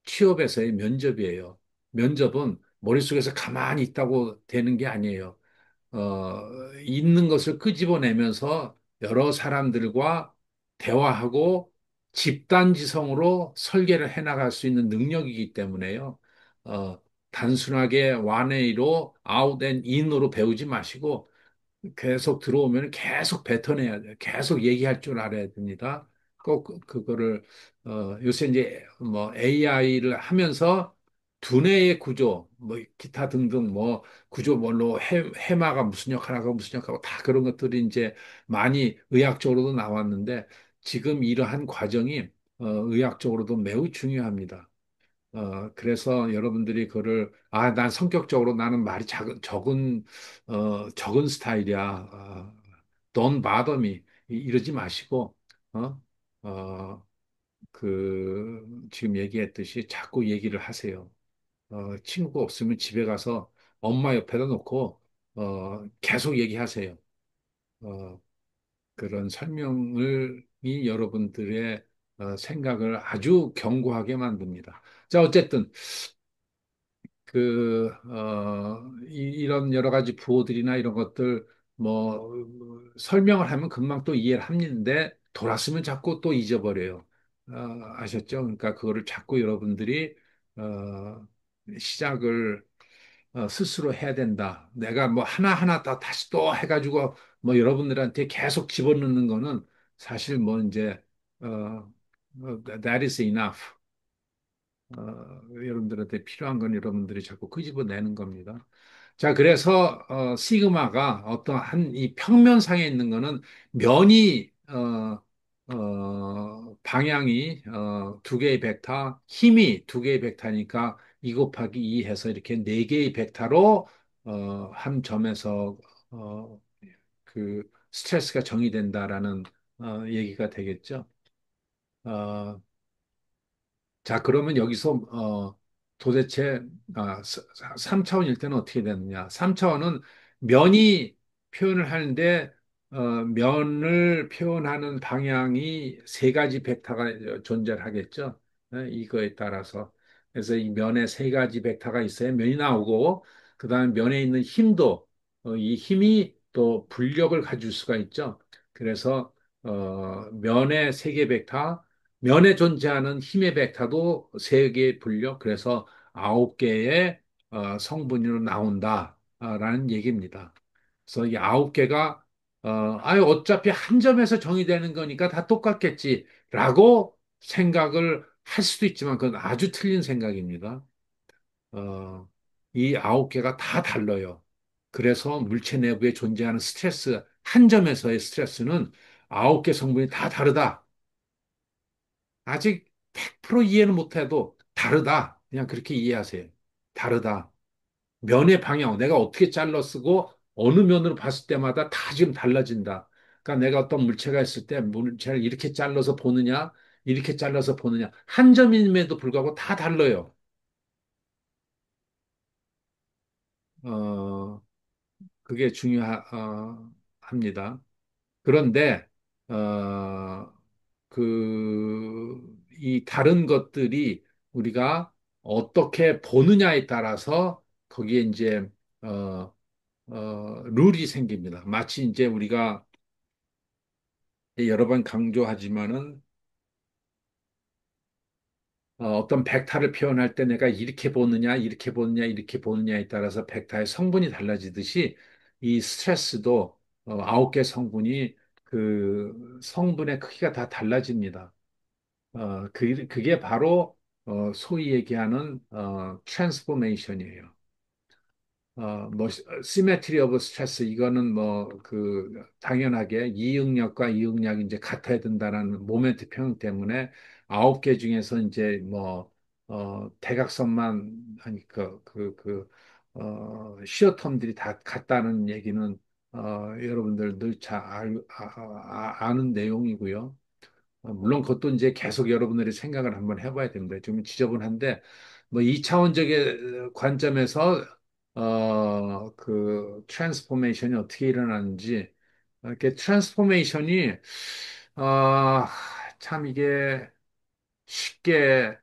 취업에서의 면접이에요. 면접은 머릿속에서 가만히 있다고 되는 게 아니에요. 있는 것을 끄집어내면서 여러 사람들과 대화하고 집단지성으로 설계를 해나갈 수 있는 능력이기 때문에요. 어, 단순하게 one-way로 out and in으로 배우지 마시고 계속 들어오면 계속 뱉어내야 돼요. 계속 얘기할 줄 알아야 됩니다. 꼭 그거를 요새 이제 뭐 AI를 하면서 두뇌의 구조, 뭐 기타 등등 뭐 구조 뭘로 해마가 무슨 역할하고 무슨 역할하고 다 그런 것들이 이제 많이 의학적으로도 나왔는데 지금 이러한 과정이 의학적으로도 매우 중요합니다. 그래서 여러분들이 그거를, 난 성격적으로 나는 말이 적은 스타일이야. Don't bother me. 이러지 마시고, 어, 어, 지금 얘기했듯이 자꾸 얘기를 하세요. 친구가 없으면 집에 가서 엄마 옆에다 놓고, 계속 얘기하세요. 어, 그런 이 여러분들의 생각을 아주 견고하게 만듭니다. 자, 어쨌든, 이런 여러 가지 부호들이나 이런 것들, 뭐, 설명을 하면 금방 또 이해를 합니다데 돌았으면 자꾸 또 잊어버려요. 어, 아셨죠? 그러니까 그거를 자꾸 여러분들이, 어, 시작을 스스로 해야 된다. 내가 뭐 하나하나 다 다시 또 해가지고 뭐 여러분들한테 계속 집어넣는 거는 사실 뭐 이제, that is enough. 여러분들한테 필요한 건 여러분들이 자꾸 끄집어내는 겁니다. 자, 그래서 시그마가 어떠한 이 평면상에 있는 거는 면이 방향이 두 개의 벡터, 힘이 두 개의 벡터니까 2 곱하기 2 해서 이렇게 네 개의 벡터로 한 점에서 어, 스트레스가 정의된다라는 얘기가 되겠죠. 어, 자, 그러면 여기서 도대체 3차원일 때는 어떻게 되느냐? 3차원은 면이 표현을 하는데 면을 표현하는 방향이 세 가지 벡터가 존재하겠죠. 이거에 따라서 그래서 이 면에 세 가지 벡터가 있어야 면이 나오고 그다음에 면에 있는 힘도 이 힘이 또 불력을 가질 수가 있죠. 그래서 면의 세 개 벡터 면에 존재하는 힘의 벡터도 세 개의 분력, 그래서 9개의 성분으로 나온다라는 얘기입니다. 그래서 이 9개가 어차피 한 점에서 정의되는 거니까 다 똑같겠지라고 생각을 할 수도 있지만 그건 아주 틀린 생각입니다. 어, 이 9개가 다 달라요. 그래서 물체 내부에 존재하는 한 점에서의 스트레스는 9개 성분이 다 다르다. 아직 100% 이해는 못해도 다르다. 그냥 그렇게 이해하세요. 다르다. 면의 방향, 내가 어떻게 잘라 쓰고 어느 면으로 봤을 때마다 다 지금 달라진다. 그러니까 내가 어떤 물체가 있을 때 물체를 이렇게 잘라서 보느냐, 이렇게 잘라서 보느냐. 한 점임에도 불구하고 다 달라요. 어, 그게 합니다. 그런데, 어, 이 다른 것들이 우리가 어떻게 보느냐에 따라서 거기에 이제, 어, 룰이 생깁니다. 마치 이제 우리가 여러 번 강조하지만은 어떤 벡터를 표현할 때 내가 이렇게 보느냐, 이렇게 보느냐, 이렇게 보느냐에 따라서 벡터의 성분이 달라지듯이 이 스트레스도 9개 성분이 그 성분의 크기가 다 달라집니다. 그게 바로 소위 얘기하는 트랜스포메이션이에요. 시메트리 오브 스트레스 이거는 당연하게 이응력과 이응력이 이제 같아야 된다는 모멘트 평형 때문에 9개 중에서 이제 대각선만 아니 시어텀들이 다 같다는 얘기는 여러분들 늘 아는 내용이고요. 물론 그것도 이제 계속 여러분들이 생각을 한번 해봐야 됩니다. 좀 지저분한데, 뭐 2차원적인 관점에서, 트랜스포메이션이 어떻게 일어나는지, 이렇게 트랜스포메이션이, 어, 참 이게 쉽게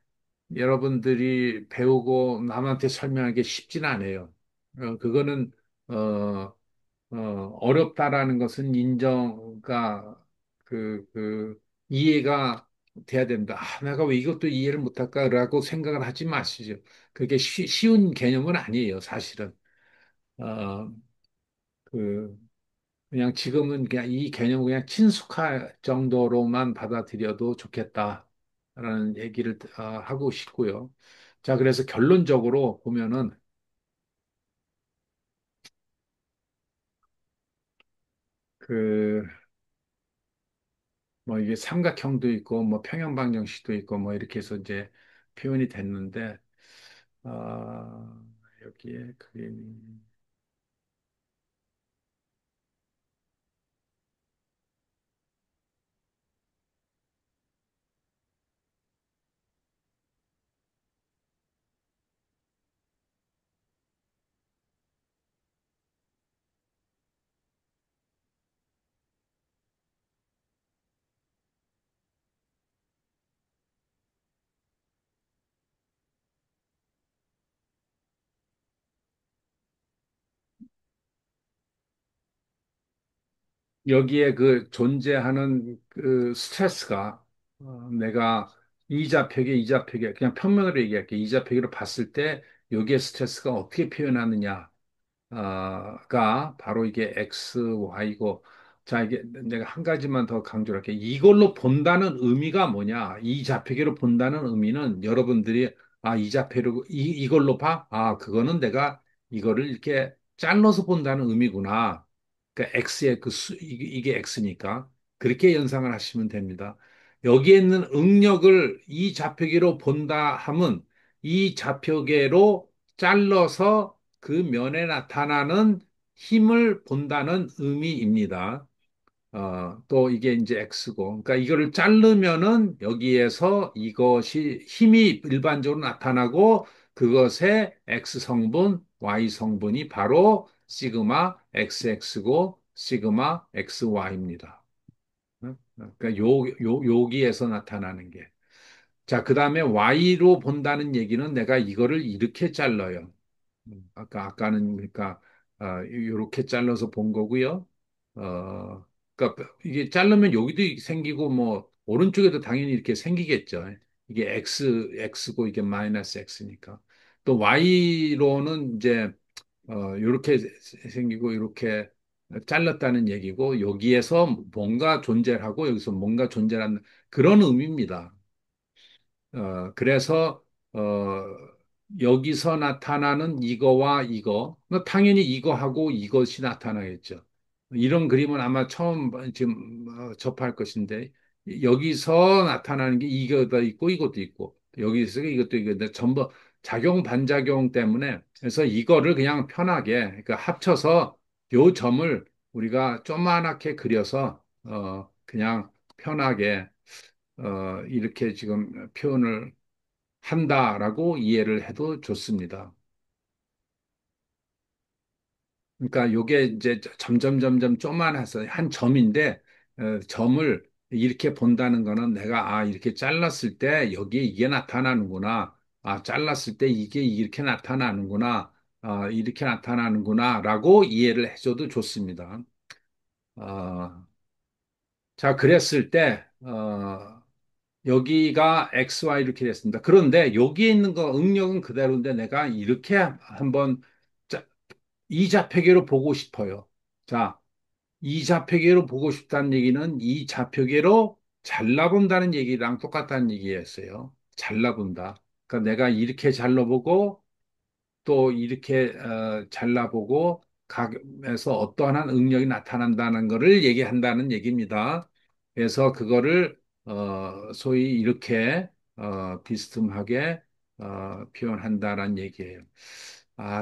여러분들이 배우고 남한테 설명하기 쉽지는 않아요. 그거는, 어, 어렵다라는 것은 이해가 돼야 된다. 내가 왜 이것도 이해를 못할까라고 생각을 하지 마시죠. 그게 쉬운 개념은 아니에요, 사실은. 어, 그, 그냥 지금은 그냥 이 개념 그냥 친숙할 정도로만 받아들여도 좋겠다라는 얘기를 하고 싶고요. 자, 그래서 결론적으로 보면은 그 뭐 이게 삼각형도 있고 뭐 평형방정식도 있고 뭐 이렇게 해서 이제 표현이 됐는데 여기에 그림 여기에 그 존재하는 그 스트레스가 내가 이자표계 그냥 평면으로 얘기할게 이자표계로 봤을 때 여기에 스트레스가 어떻게 표현하느냐 가 바로 이게 X, Y고 자 이게 내가 한 가지만 더 강조를 할게 이걸로 본다는 의미가 뭐냐 이 좌표계로 본다는 의미는 여러분들이 이 좌표로 이걸로 봐? 그거는 내가 이거를 이렇게 잘라서 본다는 의미구나 그러니까 X의 이게 X니까 그렇게 연상을 하시면 됩니다. 여기에 있는 응력을 이 좌표계로 본다 함은 이 좌표계로 잘라서 그 면에 나타나는 힘을 본다는 의미입니다. 또 이게 이제 X고. 그러니까 이거를 자르면은 여기에서 이것이 힘이 일반적으로 나타나고 그것의 X 성분, Y 성분이 바로 시그마 XX고 시그마 XY입니다. 그러니까 여기에서 나타나는 게. 자, 그 다음에 Y로 본다는 얘기는 내가 이거를 이렇게 잘라요. 아까는 그러니까 이렇게 잘라서 본 거고요. 그러니까 이게 자르면 여기도 생기고 뭐 오른쪽에도 당연히 이렇게 생기겠죠. 이게 x고 이게 마이너스 x니까. 또 y로는 이제 이렇게 생기고 이렇게 잘랐다는 얘기고 여기에서 뭔가 존재를 하고 여기서 뭔가 존재하는 그런 의미입니다. 그래서, 어, 여기서 나타나는 이거와 이거, 뭐 당연히 이거하고 이것이 나타나겠죠. 이런 그림은 아마 처음 지금 접할 것인데, 여기서 나타나는 게 이거도 있고 이것도 있고, 여기서 이것도 있는데, 전부 작용, 반작용 때문에, 그래서 이거를 그냥 편하게, 그러니까 합쳐서 요 점을 우리가 조그맣게 그려서, 그냥 편하게 이렇게 지금 표현을 한다라고 이해를 해도 좋습니다. 그러니까 요게 이제 점점 쪼만해서 한 점인데 점을 이렇게 본다는 거는 내가 이렇게 잘랐을 때 여기에 이게 나타나는구나. 잘랐을 때 이게 이렇게 나타나는구나. 이렇게 나타나는구나라고 이해를 해줘도 좋습니다. 어, 자, 그랬을 때 여기가 XY 이렇게 됐습니다. 그런데 여기에 있는 거 응력은 그대로인데 내가 이렇게 한번 자, 이자표계로 보고 싶어요. 자, 이자표계로 보고 싶다는 얘기는 이 좌표계로 잘라본다는 얘기랑 똑같다는 얘기였어요. 잘라본다. 그러니까 내가 이렇게 잘라보고 또 이렇게 잘라보고 각에서 어떠한 응력이 나타난다는 것을 얘기한다는 얘기입니다. 그래서 그거를 소위 이렇게 비스듬하게 표현한다는 얘기예요.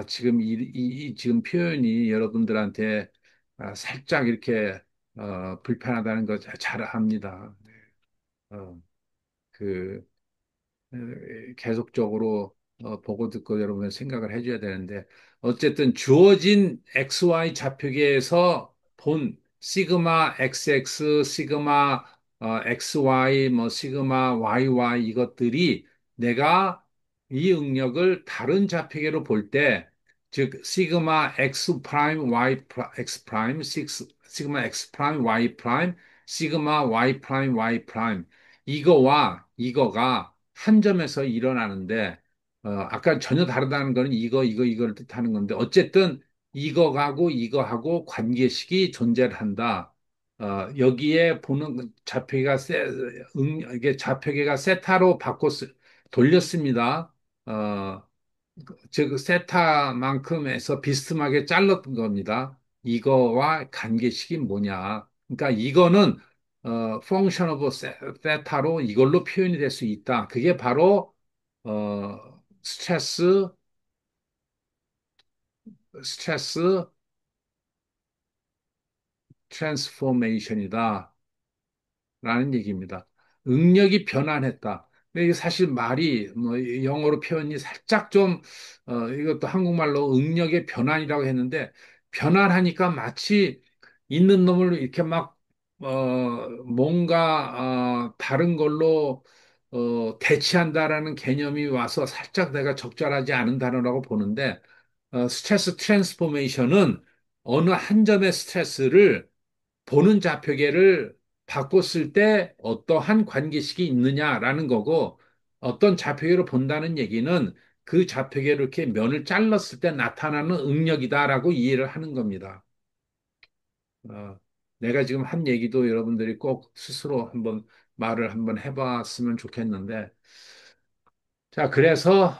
지금 지금 표현이 여러분들한테 살짝 이렇게 불편하다는 거 잘 압니다. 어, 그 계속적으로 보고 듣고 여러분의 생각을 해줘야 되는데 어쨌든 주어진 XY 좌표계에서 본 시그마 XX, 시그마 XY, 뭐 시그마 YY 이것들이 내가 이 응력을 다른 좌표계로 볼 때, 즉 시그마 X 프라임 Y X 프라임, 시그마 X 프라임 Y 프라임, 시그마 Y 프라임 Y 프라임 이거와 이거가 한 점에서 일어나는데, 아까 전혀 다르다는 거는 이거를 뜻하는 건데, 어쨌든 이거하고 이거하고 관계식이 존재를 한다. 여기에 보는 좌표계가 이게 좌표계가 세타로 돌렸습니다. 어, 즉 세타만큼에서 비스듬하게 잘랐던 겁니다. 이거와 관계식이 뭐냐? 그러니까 이거는 function of theta로 이걸로 표현이 될 수 있다. 그게 바로 스트레스, 스트레스 트랜스포메이션이다. 라는 얘기입니다. 응력이 변환했다. 근데 이게 사실 말이 뭐 영어로 표현이 살짝 좀 이것도 한국말로 응력의 변환이라고 했는데 변환하니까 마치 있는 놈을 이렇게 막 뭔가 다른 걸로 대체한다라는 개념이 와서 살짝 내가 적절하지 않은 단어라고 보는데 스트레스 트랜스포메이션은 어느 한 점의 스트레스를 보는 좌표계를 바꿨을 때 어떠한 관계식이 있느냐라는 거고 어떤 좌표계로 본다는 얘기는 그 좌표계를 이렇게 면을 잘랐을 때 나타나는 응력이다라고 이해를 하는 겁니다. 어, 내가 지금 한 얘기도 여러분들이 꼭 스스로 한번 말을 한번 해봤으면 좋겠는데 자, 그래서,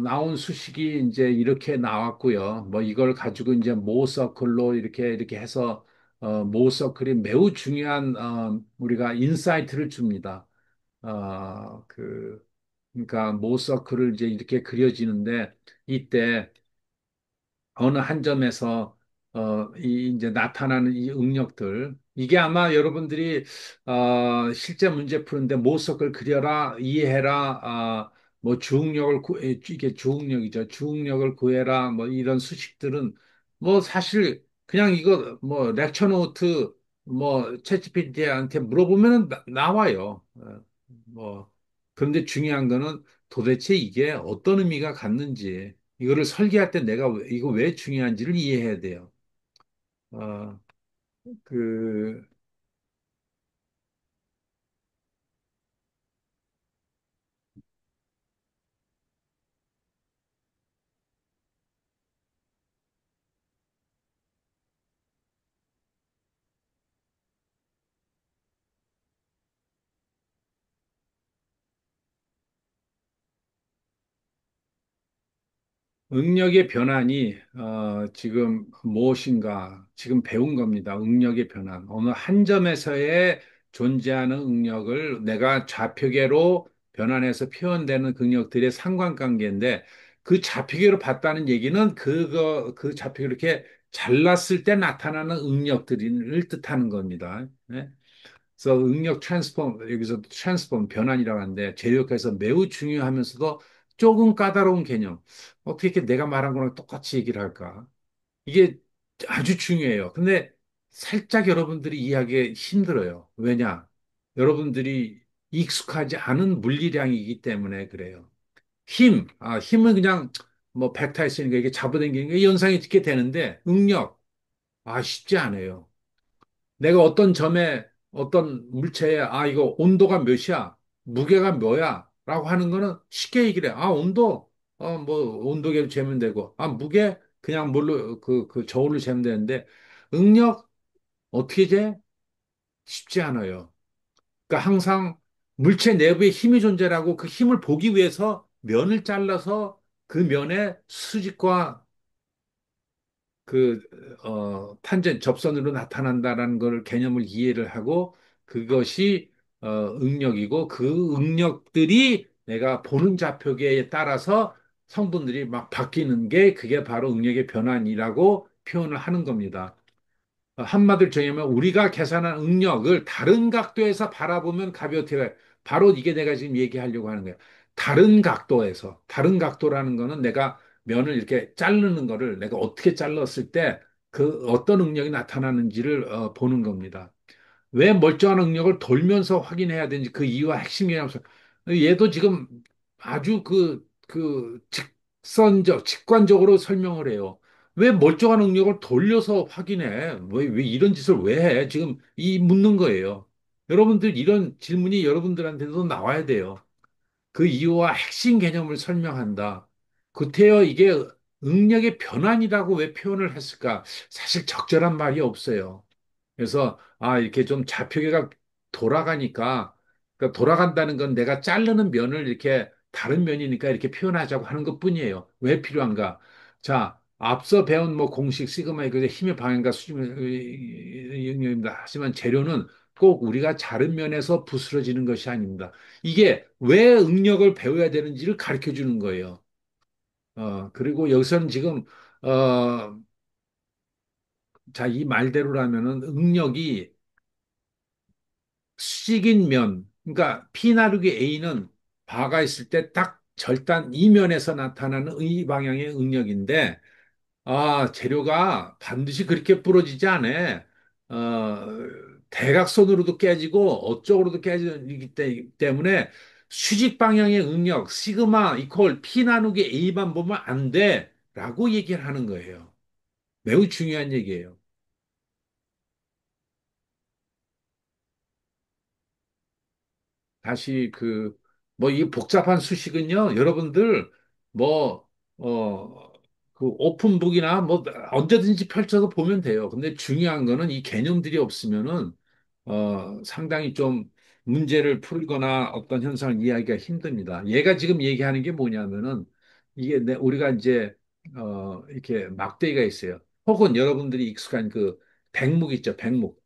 나온 수식이 이제 이렇게 나왔고요. 뭐 이걸 가지고 이제 모서클로 이렇게 해서, 모서클이 매우 중요한, 우리가 인사이트를 줍니다. 그러니까 모서클을 이제 이렇게 그려지는데, 이때 어느 한 점에서 이제 나타나는 이 응력들 이게 아마 여러분들이 실제 문제 푸는데 모석을 그려라 이해해라 뭐 이게 주응력이죠 주응력을 구해라 뭐 이런 수식들은 뭐 사실 그냥 이거 뭐 렉처 노트 뭐 챗GPT한테 물어보면은 나와요. 뭐 그런데 중요한 거는 도대체 이게 어떤 의미가 갖는지 이거를 설계할 때 내가 이거 왜 중요한지를 이해해야 돼요. 어, 그, 응력의 변환이, 지금 무엇인가, 지금 배운 겁니다. 응력의 변환. 어느 한 점에서의 존재하는 응력을 내가 좌표계로 변환해서 표현되는 응력들의 상관관계인데, 그 좌표계로 봤다는 얘기는 그 좌표계를 이렇게 잘랐을 때 나타나는 응력들을 뜻하는 겁니다. 네? 그래서 응력 트랜스폼, 여기서 트랜스폼 변환이라고 하는데 제역에서 매우 중요하면서도 조금 까다로운 개념. 어떻게 이렇게 내가 말한 거랑 똑같이 얘기를 할까? 이게 아주 중요해요. 근데 살짝 여러분들이 이해하기 힘들어요. 왜냐? 여러분들이 익숙하지 않은 물리량이기 때문에 그래요. 힘은 그냥 뭐 벡터에 쓰니까 이게 잡아당기는 게 연상이 있게 되는데 응력, 쉽지 않아요. 내가 어떤 점에 어떤 물체에 이거 온도가 몇이야? 무게가 뭐야? 라고 하는 거는 쉽게 얘기를 해. 온도 뭐 온도계로 재면 되고 무게 그냥 뭘로 그 저울로 재면 되는데 응력 어떻게 재? 쉽지 않아요. 그러니까 항상 물체 내부에 힘이 존재하고 그 힘을 보기 위해서 면을 잘라서 그 면에 수직과 그, 탄젠, 접선으로 나타난다라는 걸 개념을 이해를 하고 그것이, 응력이고 그 응력들이 내가 보는 좌표계에 따라서 성분들이 막 바뀌는 게 그게 바로 응력의 변환이라고 표현을 하는 겁니다. 한마디로 정하면 우리가 계산한 응력을 다른 각도에서 바라보면 가벼워요. 바로 이게 내가 지금 얘기하려고 하는 거예요. 다른 각도라는 거는 내가 면을 이렇게 자르는 거를 내가 어떻게 잘랐을 때 그 어떤 응력이 나타나는지를 보는 겁니다. 왜 멀쩡한 응력을 돌면서 확인해야 되는지 그 이유와 핵심 개념. 얘도 지금 아주 직관적으로 설명을 해요. 왜 멀쩡한 응력을 돌려서 확인해? 왜 이런 짓을 왜 해? 지금 이 묻는 거예요. 여러분들 이런 질문이 여러분들한테도 나와야 돼요. 그 이유와 핵심 개념을 설명한다. 구태여 이게 응력의 변환이라고 왜 표현을 했을까? 사실 적절한 말이 없어요. 그래서 이렇게 좀 좌표계가 돌아가니까 그러니까 돌아간다는 건 내가 자르는 면을 이렇게 다른 면이니까 이렇게 표현하자고 하는 것뿐이에요. 왜 필요한가? 자, 앞서 배운 뭐 공식 시그마 이거 힘의 방향과 수직의 영역입니다. 하지만 재료는 꼭 우리가 자른 면에서 부스러지는 것이 아닙니다. 이게 왜 응력을 배워야 되는지를 가르쳐 주는 거예요. 그리고 여기서는 지금, 어, 자, 이 말대로라면은 응력이 수직인 면, 그러니까 P 나누기 A는 바가 있을 때 딱 절단 이면에서 나타나는 이 방향의 응력인데, 재료가 반드시 그렇게 부러지지 않아. 어, 대각선으로도 깨지고 어쪽으로도 깨지기 때문에 수직 방향의 응력, 시그마 이퀄 P 나누기 A만 보면 안 돼. 라고 얘기를 하는 거예요. 매우 중요한 얘기예요. 다시 뭐, 이 복잡한 수식은요, 여러분들, 뭐, 오픈북이나 뭐, 언제든지 펼쳐서 보면 돼요. 근데 중요한 거는 이 개념들이 없으면은, 상당히 좀 문제를 풀거나 어떤 현상을 이해하기가 힘듭니다. 얘가 지금 얘기하는 게 뭐냐면은, 이게 우리가 이제, 이렇게 막대기가 있어요. 혹은 여러분들이 익숙한 그 백목 있죠, 백목.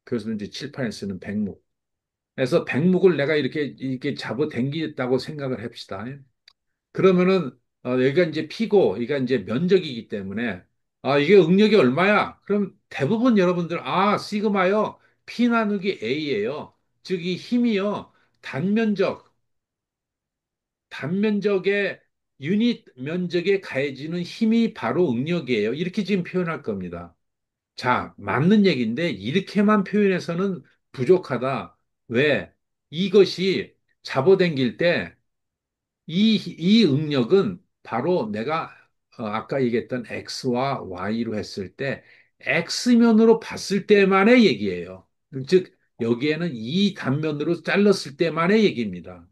그래서 이제 칠판에 쓰는 백목. 그래서 백목을 내가 이렇게 잡아 당기겠다고 생각을 합시다. 그러면은 여기가 이제 피고 여기가 이제 면적이기 때문에 이게 응력이 얼마야? 그럼 대부분 여러분들 시그마요. P 나누기 A예요. 즉 이 힘이요. 단면적 단면적의 유닛 면적에 가해지는 힘이 바로 응력이에요. 이렇게 지금 표현할 겁니다. 자, 맞는 얘기인데 이렇게만 표현해서는 부족하다. 왜? 이것이 잡아당길 때 이 응력은 바로 내가 아까 얘기했던 X와 Y로 했을 때 X면으로 봤을 때만의 얘기예요. 즉, 여기에는 이 단면으로 잘랐을 때만의 얘기입니다.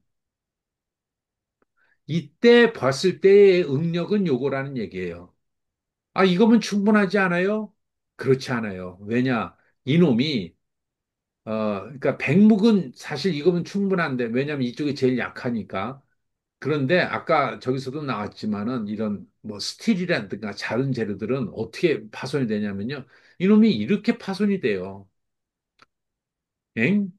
이때 봤을 때의 응력은 요거라는 얘기예요. 이거면 충분하지 않아요? 그렇지 않아요. 왜냐? 이놈이 그러니까 백묵은 사실 이거면 충분한데, 왜냐면 이쪽이 제일 약하니까. 그런데 아까 저기서도 나왔지만은 이런 뭐 스틸이라든가 다른 재료들은 어떻게 파손이 되냐면요. 이놈이 이렇게 파손이 돼요. 엥?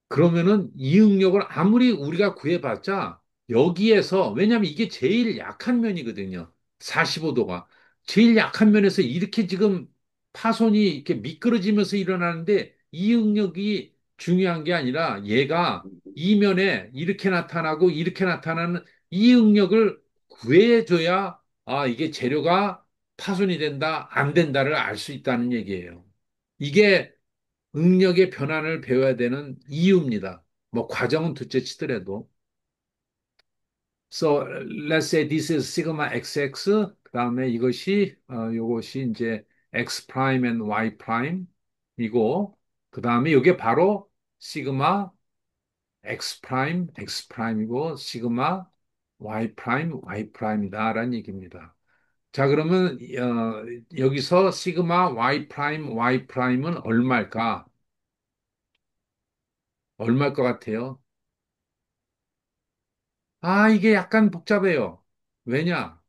그러면은 이응력을 아무리 우리가 구해봤자 여기에서, 왜냐하면 이게 제일 약한 면이거든요. 45도가. 제일 약한 면에서 이렇게 지금 파손이 이렇게 미끄러지면서 일어나는데 이응력이 중요한 게 아니라 얘가 이면에 이렇게 나타나고 이렇게 나타나는 이응력을 구해줘야 이게 재료가 파손이 된다, 안 된다를 알 수 있다는 얘기예요. 이게 응력의 변환을 배워야 되는 이유입니다. 뭐 과정은 둘째 치더라도. So let's say this is sigma xx. 그다음에 요것이 이제 x prime and y prime 이고 그다음에 이게 바로 시그마 x prime x prime이고 시그마 y prime y prime이다라는 얘기입니다. 자, 그러면 여기서 시그마 y prime y prime은 얼마일까? 얼마일 것 같아요? 이게 약간 복잡해요. 왜냐?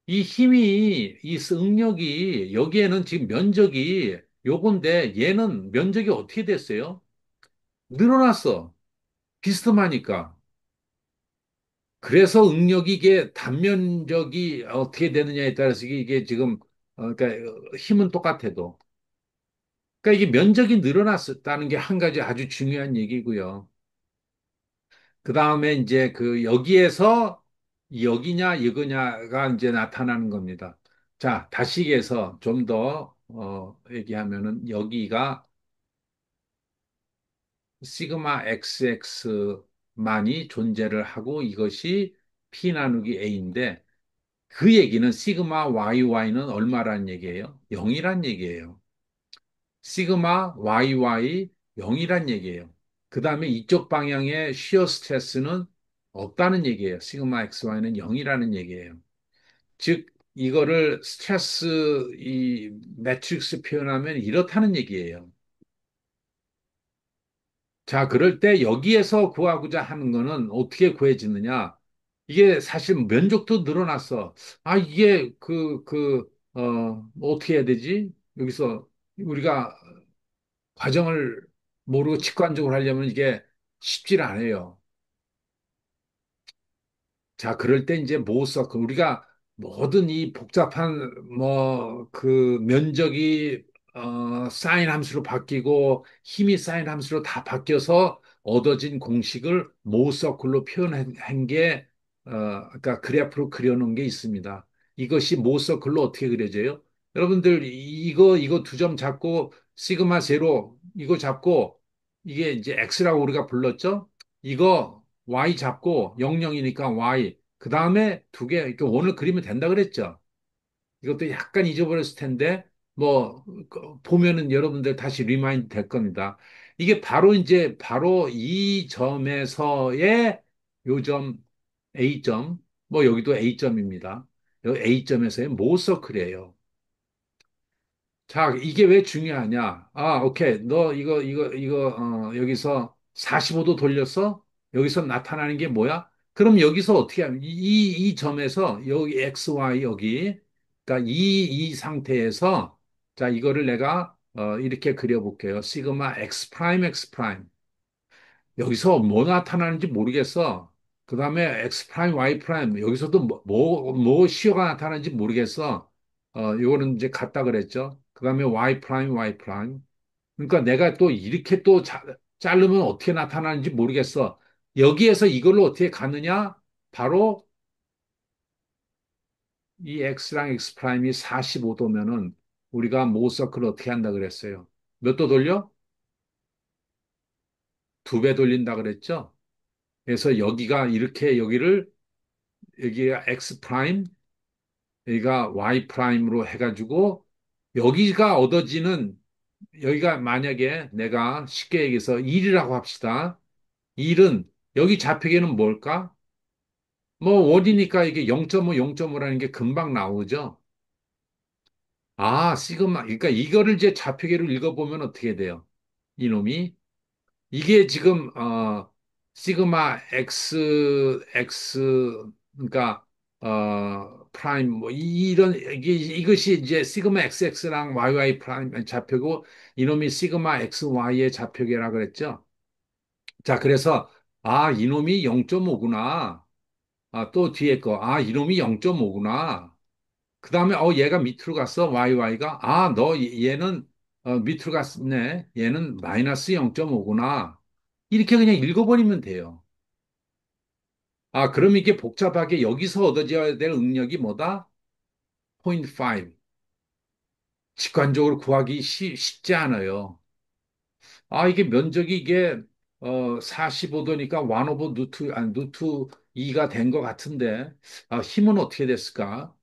이 응력이, 여기에는 지금 면적이 요건데, 얘는 면적이 어떻게 됐어요? 늘어났어. 비스듬하니까. 그래서 응력이 이게 단면적이 어떻게 되느냐에 따라서 이게 지금, 그러니까 힘은 똑같아도. 그러니까 이게 면적이 늘어났었다는 게 한 가지 아주 중요한 얘기고요. 그 다음에 이제 여기에서 여기냐, 이거냐가 이제 나타나는 겁니다. 자, 다시 얘기해서 좀 더, 얘기하면은 여기가 시그마 XX만이 존재를 하고 이것이 P 나누기 A인데 그 얘기는 시그마 YY는 얼마란 얘기예요? 0이란 얘기예요. 시그마 YY 0이란 얘기예요. 그 다음에 이쪽 방향의 시어 스트레스는 없다는 얘기예요. 시그마 XY는 0이라는 얘기예요. 즉, 이거를 스트레스 이 매트릭스 표현하면 이렇다는 얘기예요. 자, 그럴 때 여기에서 구하고자 하는 거는 어떻게 구해지느냐? 이게 사실 면적도 늘어났어. 이게 뭐 어떻게 해야 되지? 여기서 우리가 과정을 모르고 직관적으로 하려면 이게 쉽질 않아요. 자, 그럴 때 이제 모서클 우리가 모든 이 복잡한 뭐 그 면적이 사인 함수로 바뀌고 힘이 사인 함수로 다 바뀌어서 얻어진 공식을 모서클로 표현한 게 그러니까 그래프로 그려놓은 게 있습니다. 이것이 모서클로 어떻게 그려져요? 여러분들 이거 두 점 잡고 시그마 제로 이거 잡고 이게 이제 x라고 우리가 불렀죠? 이거 y 잡고 00이니까 y. 그 다음에 두 개, 이렇게 원을 그리면 된다 그랬죠. 이것도 약간 잊어버렸을 텐데, 뭐, 보면은 여러분들 다시 리마인드 될 겁니다. 이게 바로 이제, 바로 이 점에서의 요점 A점, 뭐 여기도 A점입니다. 여기 A점에서의 모서클이에요. 자, 이게 왜 중요하냐? 아, 오케이. 너 여기서 45도 돌렸어? 여기서 나타나는 게 뭐야? 그럼 여기서 어떻게 하면, 이 점에서 여기 XY 여기, 그러니까 이 상태에서, 자, 이거를 내가, 이렇게 그려볼게요. 시그마 X 프라임, X 프라임. 여기서 뭐 나타나는지 모르겠어. 그 다음에 X 프라임, Y 프라임. 여기서도 뭐 시효가 나타나는지 모르겠어. 요거는 이제 같다 그랬죠. 그 다음에 Y 프라임, Y 프라임. 그러니까 내가 또 이렇게 또 자르면 어떻게 나타나는지 모르겠어. 여기에서 이걸로 어떻게 가느냐? 바로 이 X랑 X 프라임이 45도면은 우리가 모서클을 어떻게 한다 그랬어요? 몇 도 돌려? 두 배 돌린다 그랬죠? 그래서 여기가 이렇게 여기가 X 프라임, 여기가 Y 프라임으로 해가지고 여기가 얻어지는 여기가 만약에 내가 쉽게 얘기해서 1이라고 합시다. 1은 여기 좌표계는 뭘까? 뭐 원이니까 이게 0.5, 0.5라는 게 금방 나오죠. 아, 시그마. 그러니까 이거를 이제 좌표계로 읽어보면 어떻게 돼요? 이놈이 이게 지금 시그마 그러니까 프라임 뭐 이런 이것이 이제 시그마 XX랑 YY 프라임 좌표고 이놈이 시그마 XY의 좌표계라 그랬죠. 자, 그래서 이놈이 0.5구나. 또 뒤에 거 이놈이 0.5구나. 그다음에 얘가 밑으로 갔어. YY가 너 얘는 밑으로 갔네. 얘는 마이너스 0.5구나. 이렇게 그냥 읽어버리면 돼요. 그럼 이게 복잡하게 여기서 얻어져야 될 응력이 뭐다? 포인트 5. 직관적으로 구하기 쉽지 않아요. 이게 면적이 이게 45도니까 1 오버 루트, 루트 2가 된 것 같은데, 힘은 어떻게 됐을까?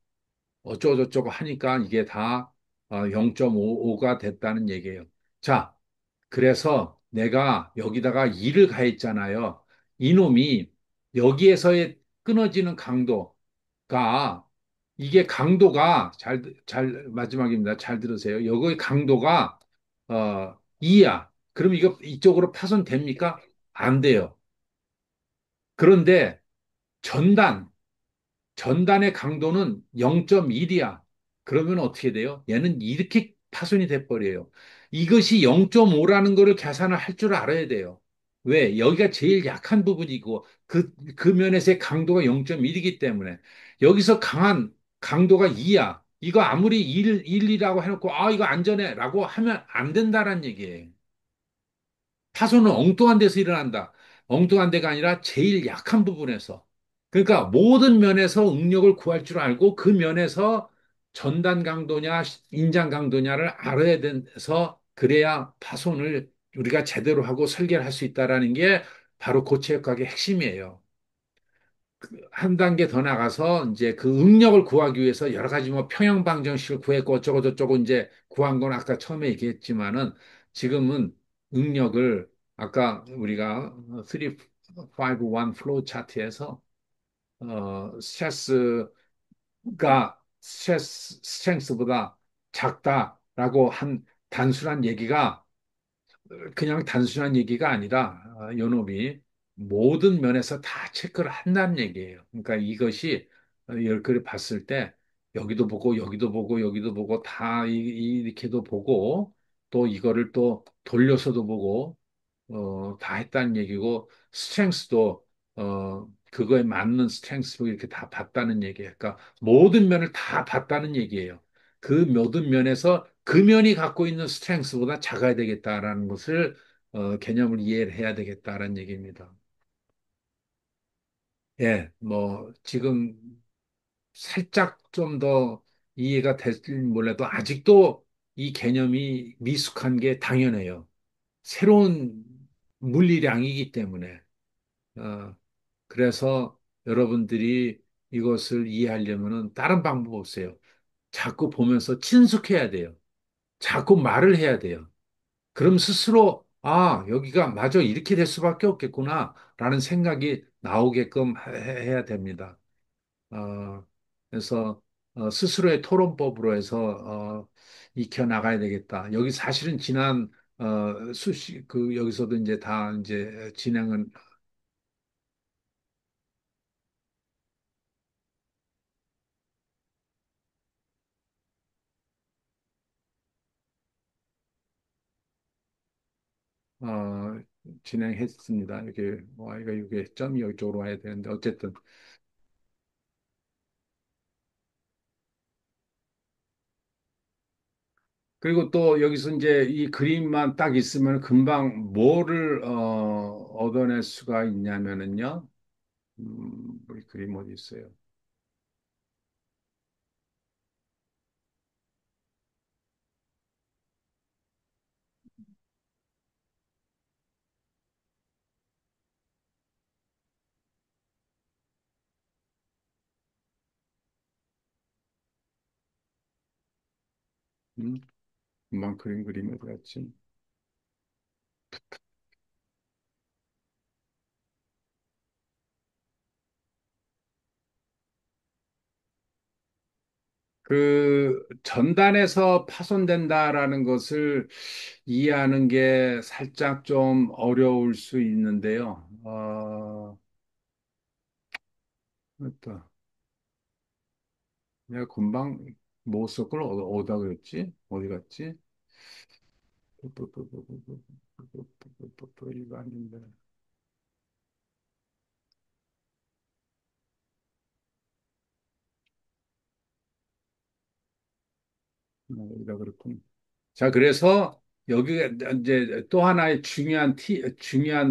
어쩌고저쩌고 하니까 이게 다 0.55가 됐다는 얘기예요. 자, 그래서 내가 여기다가 2를 가했잖아요. 이놈이 여기에서의 끊어지는 강도가 이게 강도가 마지막입니다. 잘 들으세요. 여기의 강도가 2야. 그럼 이거 이쪽으로 파손됩니까? 안 돼요. 그런데 전단 전단의 강도는 0.1이야. 그러면 어떻게 돼요? 얘는 이렇게 파손이 돼버려요. 이것이 0.5라는 거를 계산을 할 줄 알아야 돼요. 왜? 여기가 제일 약한 부분이고 그 면에서의 강도가 0.1이기 때문에 여기서 강한 강도가 2야. 이거 아무리 1이라고 해놓고 이거 안전해라고 하면 안 된다는 얘기예요. 파손은 엉뚱한 데서 일어난다. 엉뚱한 데가 아니라 제일 약한 부분에서. 그러니까 모든 면에서 응력을 구할 줄 알고 그 면에서 전단 강도냐, 인장 강도냐를 알아야 돼서 그래야 파손을 우리가 제대로 하고 설계를 할 수 있다라는 게 바로 고체역학의 핵심이에요. 한 단계 더 나가서 이제 그 응력을 구하기 위해서 여러 가지 뭐 평형 방정식을 구했고 어쩌고 저쩌고 이제 구한 건 아까 처음에 얘기했지만은 지금은 응력을 아까 우리가 351 플로우 차트에서 스트레스가 스트렝스보다 작다라고 한 단순한 얘기가 그냥 단순한 얘기가 아니라 요놈이 모든 면에서 다 체크를 한다는 얘기예요. 그러니까 이것이 열거를 봤을 때 여기도 보고 여기도 보고 여기도 보고 다 이렇게도 보고 또 이거를 또 돌려서도 보고 다 했다는 얘기고, 스트렝스도, 그거에 맞는 스트렝스로 이렇게 다 봤다는 얘기예요. 그러니까 모든 면을 다 봤다는 얘기예요. 그 모든 면에서 그 면이 갖고 있는 스트렝스보다 작아야 되겠다라는 것을, 개념을 이해를 해야 되겠다라는 얘기입니다. 예, 뭐, 지금 살짝 좀 더 이해가 될지 몰라도 아직도 이 개념이 미숙한 게 당연해요. 새로운 물리량이기 때문에. 어, 그래서 여러분들이 이것을 이해하려면은 다른 방법 없어요. 자꾸 보면서 친숙해야 돼요. 자꾸 말을 해야 돼요. 그럼 스스로, 아, 여기가 맞아. 이렇게 될 수밖에 없겠구나. 라는 생각이 나오게끔 해야 됩니다. 어, 그래서 스스로의 토론법으로 해서 익혀 나가야 되겠다. 여기 사실은 지난 여기서도 이제 다 이제 진행은 어, 진행했습니다. 이게 Y가 이게 점이 이쪽으로 와야 되는데 어쨌든 그리고 또 여기서 이제 이 그림만 딱 있으면 금방 뭐를 얻어낼 수가 있냐면은요. 우리 그림 어디 있어요? 음, 금방 그림이 어디 갔지? 그 전단에서 파손된다라는 것을 이해하는 게 살짝 좀 어려울 수 있는데요. 또 내가 금방 못 썼걸 어디다 그랬지? 어디 갔지? 이거 아닌데. 여기다 그랬군. 자, 그래서 여기가 이제 또 하나의 중요한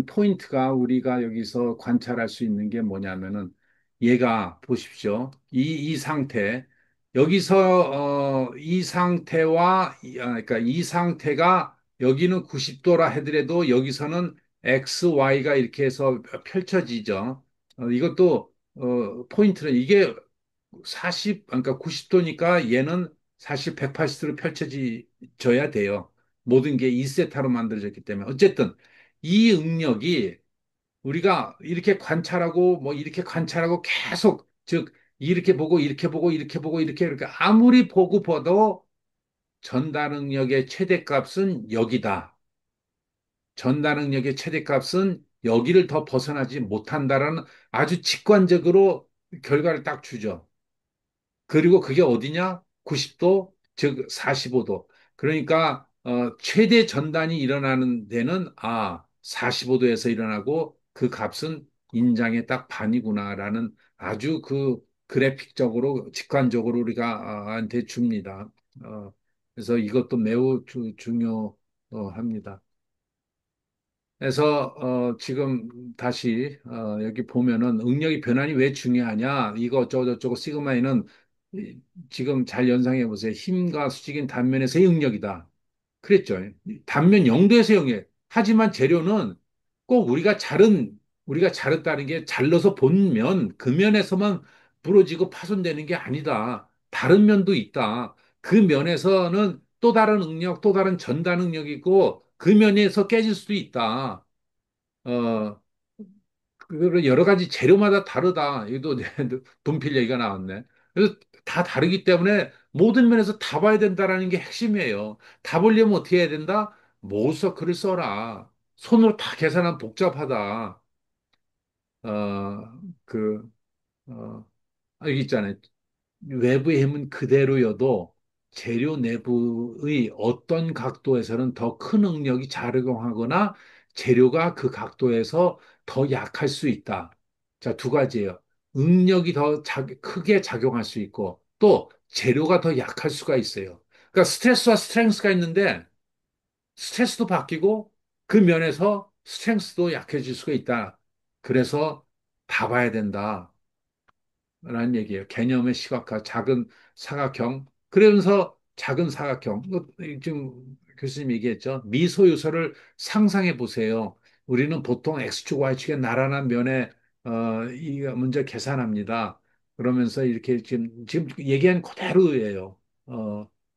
포인트가 우리가 여기서 관찰할 수 있는 게 뭐냐면은 얘가 보십시오. 이 상태. 여기서, 이 상태와, 그러니까 이 상태가 여기는 90도라 하더라도 여기서는 X, Y가 이렇게 해서 펼쳐지죠. 이것도, 포인트는 이게 그러니까 90도니까 얘는 사실 180도로 펼쳐져야 돼요. 모든 게 2세타로 만들어졌기 때문에. 어쨌든 이 응력이 우리가 이렇게 관찰하고 뭐 이렇게 관찰하고 계속 즉 이렇게 보고 이렇게 보고 이렇게 보고 이렇게 아무리 보고 봐도 전달 응력의 최대값은 여기다. 전달 응력의 최대값은 여기를 더 벗어나지 못한다라는 아주 직관적으로 결과를 딱 주죠. 그리고 그게 어디냐? 90도, 즉 45도. 그러니까 최대 전단이 일어나는 데는 45도에서 일어나고 그 값은 인장의 딱 반이구나라는 아주 그 그래픽적으로 직관적으로 우리가 한테 줍니다. 어, 그래서 이것도 매우 중요합니다. 그래서 지금 다시 여기 보면은 응력의 변환이 왜 중요하냐? 이거 어쩌고 저쩌고 시그마에는 지금 잘 연상해 보세요. 힘과 수직인 단면에서의 응력이다. 그랬죠. 단면 0도에서 영역. 하지만 재료는 꼭 우리가 자른다는 게 잘라서 본 면, 그 면에서만 부러지고 파손되는 게 아니다. 다른 면도 있다. 그 면에서는 또 다른 응력, 또 다른 전단 응력이 있고, 그 면에서 깨질 수도 있다. 어, 그 여러 가지 재료마다 다르다. 이것도 분필 얘기가 나왔네. 그래서 다 다르기 때문에 모든 면에서 다 봐야 된다라는 게 핵심이에요. 다 보려면 어떻게 해야 된다? 모서 글을 써라. 손으로 다 계산하면 복잡하다. 그, 여기 있잖아요. 외부의 힘은 그대로여도 재료 내부의 어떤 각도에서는 더 큰 응력이 작용하거나 재료가 그 각도에서 더 약할 수 있다. 자, 두 가지예요. 응력이 더 크게 작용할 수 있고 또 재료가 더 약할 수가 있어요. 그러니까 스트레스와 스트렝스가 있는데 스트레스도 바뀌고 그 면에서 스트렝스도 약해질 수가 있다. 그래서 봐봐야 된다. 라는 얘기예요. 개념의 시각화, 작은 사각형. 그러면서 작은 사각형. 지금 교수님 얘기했죠. 미소 요소를 상상해 보세요. 우리는 보통 X축, Y축의 나란한 면에, 이 문제 계산합니다. 그러면서 이렇게 지금 얘기한 그대로예요.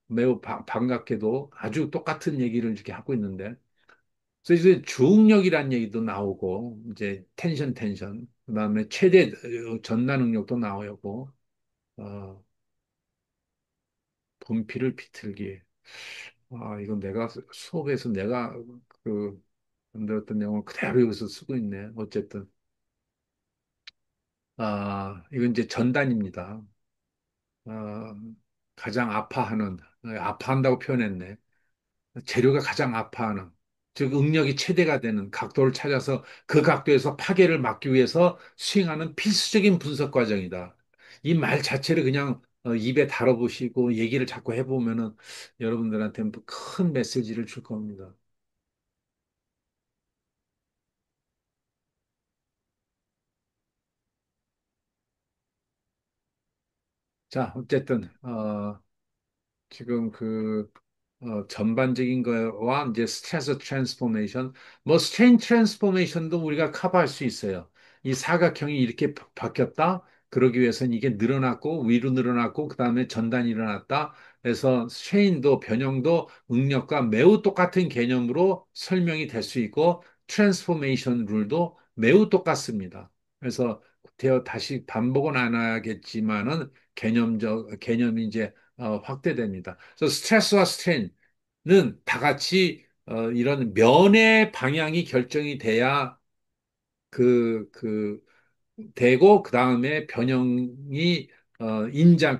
매우 반갑게도 아주 똑같은 얘기를 이렇게 하고 있는데. 그래서 이제 중력이라는 얘기도 나오고, 이제 텐션, 그다음에 최대 전단 응력도 나오고, 어, 분필을 비틀기. 이건 내가 수업에서 내가 그 만들었던 내용을 그대로 여기서 쓰고 있네. 어쨌든, 이건 이제 전단입니다. 아, 가장 아파한다고 표현했네. 재료가 가장 아파하는, 즉 응력이 최대가 되는 각도를 찾아서 그 각도에서 파괴를 막기 위해서 수행하는 필수적인 분석 과정이다. 이 말 자체를 그냥 입에 달아보시고 얘기를 자꾸 해보면은 여러분들한테 큰 메시지를 줄 겁니다. 자, 어쨌든 지금 전반적인 거와 이제 스트레스 트랜스포메이션, 뭐 스트레인 트랜스포메이션도 우리가 커버할 수 있어요. 이 사각형이 이렇게 바뀌었다. 그러기 위해서는 이게 늘어났고 위로 늘어났고 그다음에 전단이 일어났다. 그래서 스트레인도 변형도 응력과 매우 똑같은 개념으로 설명이 될 수 있고 트랜스포메이션 룰도 매우 똑같습니다. 그래서 다시 반복은 안 하겠지만은 개념이 이제 확대됩니다. 그래서 스트레스와 스트레인은 다 같이 이런 면의 방향이 결정이 돼야 그 되고 그 다음에 변형이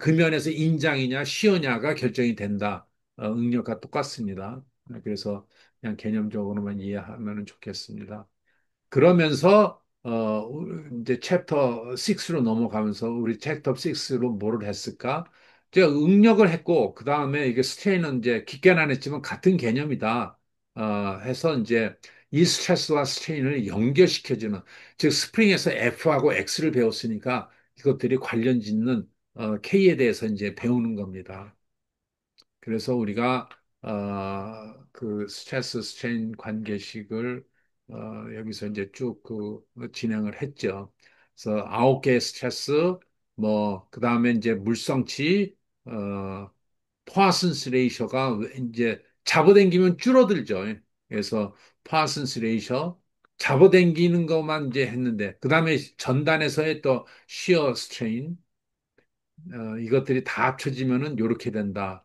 그 면에서 인장이냐 시어냐가 결정이 된다. 응력과 똑같습니다. 그래서 그냥 개념적으로만 이해하면 좋겠습니다. 그러면서 이제 챕터 6로 넘어가면서 우리 챕터 6로 뭐를 했을까? 제가 응력을 했고 그 다음에 이게 스트레인은 이제 깊게는 안 했지만 같은 개념이다. 해서 이제 이 스트레스와 스트레인을 연결시켜주는 즉 스프링에서 F하고 X를 배웠으니까 이것들이 관련 짓는 K에 대해서 이제 배우는 겁니다. 그래서 우리가 그 스트레스 스트레인 관계식을 여기서 이제 쭉 진행을 했죠. 그래서 9개의 스트레스, 뭐 그다음에 이제 물성치, 포아슨스 레이셔가 이제 잡아당기면 줄어들죠. 그래서 포아슨스 레이셔 잡아당기는 것만 이제 했는데 그다음에 전단에서의 또 시어 스트레인 이것들이 다 합쳐지면은 이렇게 된다.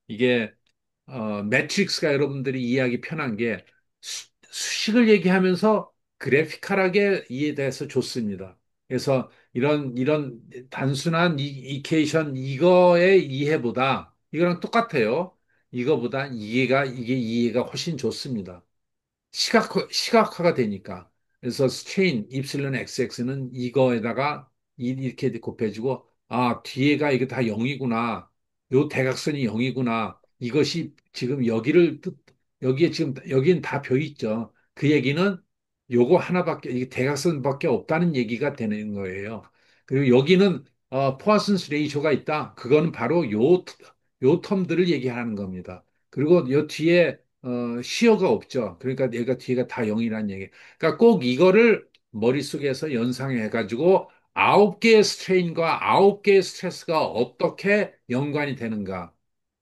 이게 매트릭스가 여러분들이 이해하기 편한 게 수식을 얘기하면서 그래피컬하게 이해돼서 좋습니다. 그래서 이런 단순한 이케이션 이거의 이해보다 이거랑 똑같아요. 이거보다 이게 이해가 훨씬 좋습니다. 시각화가 되니까. 그래서 스트레인 입실론 xx는 이거에다가 이렇게 곱해지고, 뒤에가 이게 다 0이구나. 요 대각선이 0이구나. 이것이 지금 여기에 지금, 여기는 다 벼 있죠. 그 얘기는 요거 하나밖에, 이게 대각선밖에 없다는 얘기가 되는 거예요. 그리고 여기는, 포화슨스 레이쇼가 있다. 그거는 바로 요 텀들을 얘기하는 겁니다. 그리고 요 뒤에 시어가 없죠. 그러니까 얘가 뒤가 다 0이라는 얘기. 그러니까 꼭 이거를 머릿속에서 연상해가지고 9개의 스트레인과 9개의 스트레스가 어떻게 연관이 되는가.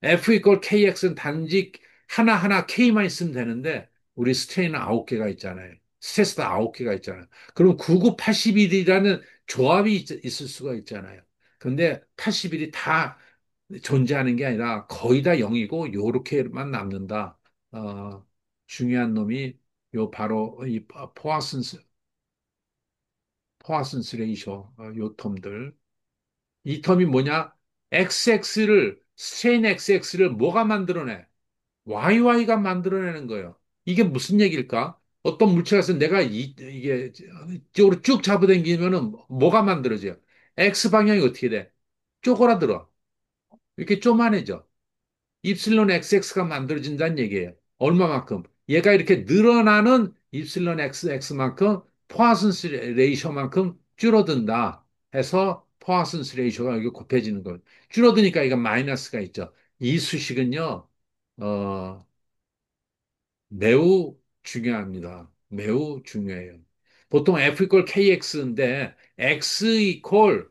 F 이퀄 KX는 단지 하나하나 K만 있으면 되는데 우리 스트레인은 9개가 있잖아요. 스트레스도 9개가 있잖아요. 그럼 9981이라는 조합이 있을 수가 있잖아요. 근데 81이 다 존재하는 게 아니라 거의 다 0이고 요렇게만 남는다. 어, 중요한 놈이 요 바로 이 포화슨스 레이쇼 요 텀들. 이 텀이 뭐냐? 스트레인 XX를 뭐가 만들어내? YY가 만들어내는 거예요. 이게 무슨 얘기일까? 어떤 물체가서 내가 이게 이쪽으로 쭉 잡아당기면은 뭐가 만들어져요? X 방향이 어떻게 돼? 쪼그라들어. 이렇게 쪼만해져. 입실론 XX가 만들어진다는 얘기예요. 얼마만큼? 얘가 이렇게 늘어나는 입실론 XX만큼 포화슨스 레이셔만큼 줄어든다 해서 포화슨스 레이셔가 이게 곱해지는 거예요. 줄어드니까 이거 마이너스가 있죠. 이 수식은요, 어, 매우 중요합니다. 매우 중요해요. 보통 F 이퀄 KX인데 X 이퀄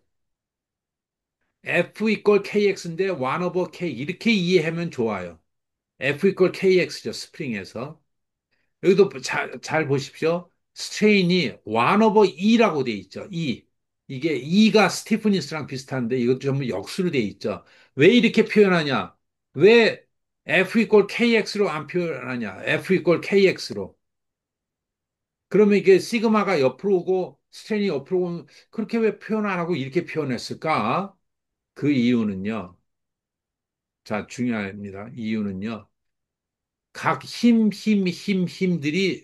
F 이퀄 KX인데 1 오버 K 이렇게 이해하면 좋아요. F 이퀄 KX죠. 스프링에서. 여기도 잘 보십시오. 스트레인이 1 오버 E라고 돼 있죠. E. 이게 E가 스티프니스랑 비슷한데 이것도 전부 역수로 돼 있죠. 왜 이렇게 표현하냐? 왜 F 이퀄 KX로 안 표현하냐? F 이퀄 KX로. 그러면 이게 시그마가 옆으로 오고 스트레인이 옆으로 오면 그렇게 왜 표현 안 하고 이렇게 표현했을까? 그 이유는요. 자, 중요합니다. 이유는요. 각 힘들이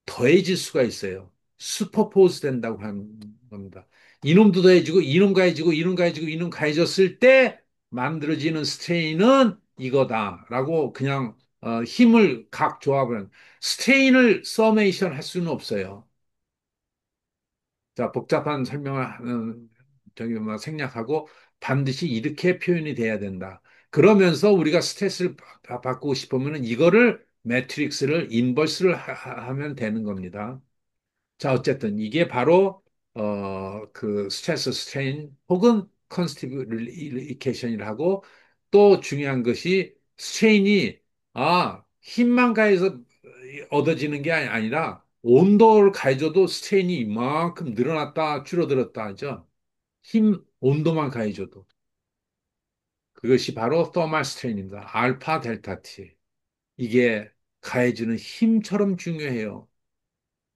더해질 수가 있어요. 슈퍼포즈 된다고 하는 겁니다. 이놈도 더해지고, 이놈 가해지고, 이놈 가해지고, 이놈 가해졌을 때 만들어지는 스트레인은 이거다라고 그냥 힘을 각 조합을 스트레인을 서메이션 할 수는 없어요. 자, 복잡한 설명을 하는 저기 뭐 생략하고 반드시 이렇게 표현이 돼야 된다. 그러면서 우리가 스트레스를 받고 싶으면 이거를 매트릭스를 인버스를 하면 되는 겁니다. 자, 어쨌든 이게 바로 그 스트레스 스트레인 혹은 컨스티브리케이션이라고 또 중요한 것이 스트레인이 힘만 가해서 얻어지는 게 아니라 온도를 가해줘도 스트레인이 이만큼 늘어났다 줄어들었다 하죠. 힘 온도만 가해줘도 그것이 바로 더멀 스트레인입니다. 알파 델타 T. 이게 가해주는 힘처럼 중요해요.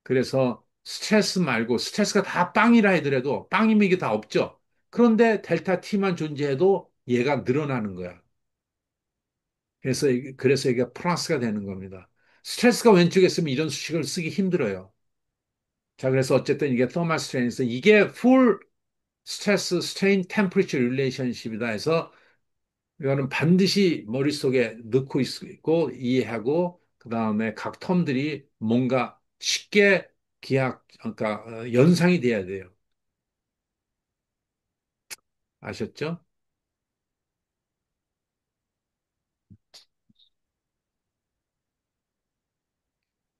그래서 스트레스 말고 스트레스가 다 빵이라 하더라도 빵이면 이게 다 없죠. 그런데 델타 T만 존재해도 얘가 늘어나는 거야. 그래서 이게 플러스가 되는 겁니다. 스트레스가 왼쪽에 있으면 이런 수식을 쓰기 힘들어요. 자, 그래서 어쨌든 이게 더멀 스트레인에서 이게 풀 스트레스 스트레인 템퍼리처 릴레이션십이다 해서 이거는 반드시 머릿속에 넣고 있고 이해하고 그다음에 각 텀들이 뭔가 쉽게 그러니까 연상이 돼야 돼요. 아셨죠?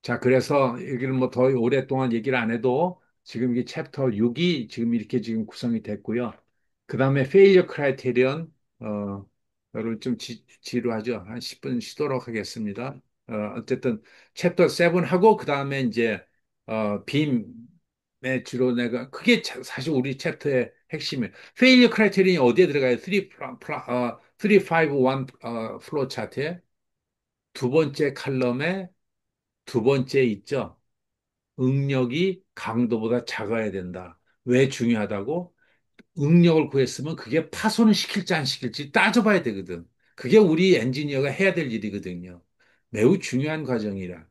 자, 그래서 여기는 뭐 더 오랫동안 얘기를 안 해도 지금 이 챕터 6이 지금 이렇게 지금 구성이 됐고요. 그 다음에 failure criterion, 를 좀 지루하죠. 한 10분 쉬도록 하겠습니다. 어쨌든 챕터 7 하고 그 다음에 이제, 빔의 주로 내가, 그게 사실 우리 챕터의 핵심이에요. failure criterion이 어디에 들어가요? 3, 5, 1, 플로우 차트에 두 번째 칼럼에 두 번째 있죠. 응력이 강도보다 작아야 된다. 왜 중요하다고? 응력을 구했으면 그게 파손을 시킬지 안 시킬지 따져봐야 되거든. 그게 우리 엔지니어가 해야 될 일이거든요. 매우 중요한 과정이라.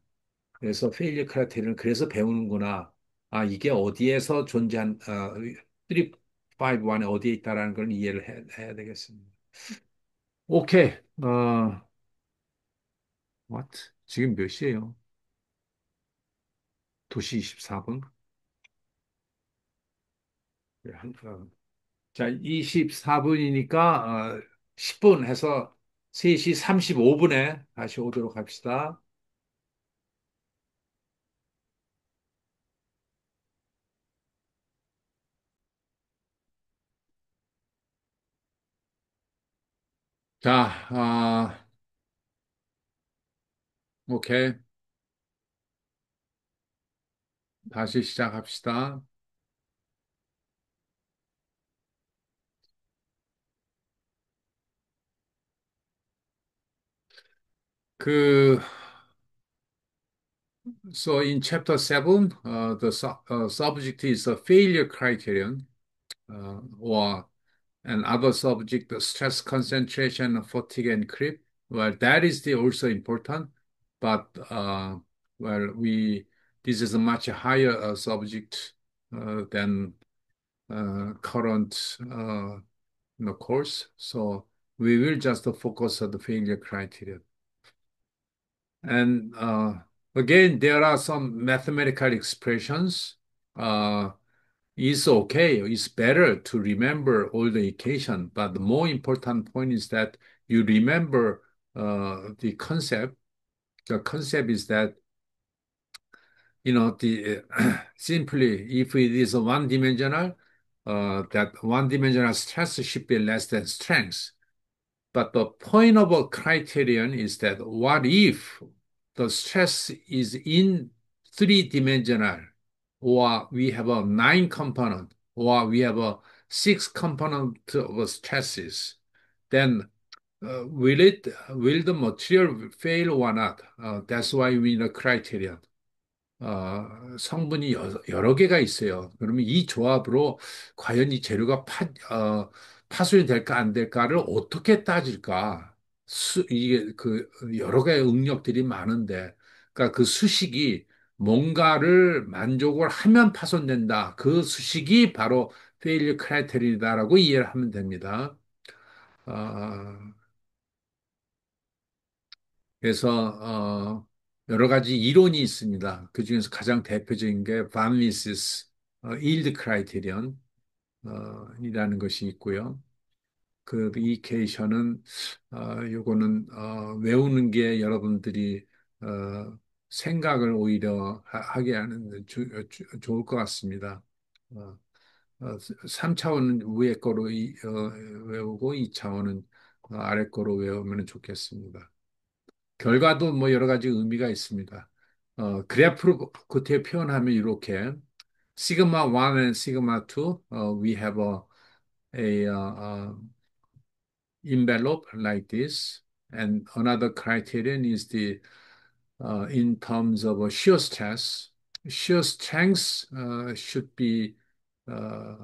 그래서 페일리어 크라테리는 그래서 배우는구나. 이게 어디에서 존재한, 3, 5, 1에 어디에 있다라는 걸 이해를 해야 되겠습니다. 오케이. what? 지금 몇 시예요? 2시 24분? 자, 24분이니까 10분 해서 3시 35분에 다시 오도록 합시다. 자, 오케이. 다시 시작합시다. 그, so in chapter 7, the subject is a failure criterion, or and other subject, the stress concentration, fatigue, and creep. Well, that is the also important. but well, this is a much higher subject than current course. So we will just focus on the failure criteria. And again, there are some mathematical expressions. Uh, it's okay. It's better to remember all the equation, but the more important point is that you remember the concept. The concept is that the simply if it is a one-dimensional, that one-dimensional stress should be less than strength. But the point of a criterion is that what if the stress is in three-dimensional, or we have a nine component, or we have a six component of stresses, then will the material fail or not? That's why we need a criterion. 성분이 여러 개가 있어요. 그러면 이 조합으로 과연 이 재료가 파손이 될까 안 될까를 어떻게 따질까? 이게 그 여러 개의 응력들이 많은데, 그러니까 그 수식이 뭔가를 만족을 하면 파손된다. 그 수식이 바로 failure criterion이다라고 이해를 하면 됩니다. 어, 그래서 여러 가지 이론이 있습니다. 그중에서 가장 대표적인 게 반 미세스 일드 크라이테리언 이라는 것이 있고요. 그 이케이션은 요거는 외우는 게 여러분들이 생각을 오히려 하게 하는 데 좋을 것 같습니다. 어, 3차원은 위에 거로 외우고 2차원은 아래 거로 외우면 좋겠습니다. 결과도 뭐 여러 가지 의미가 있습니다. 그래프로 그때 표현하면 이렇게 시그마 1 and 시그마 2, we have a envelope like this, and another criterion is the in terms of a shear stress. Shear strength should be uh,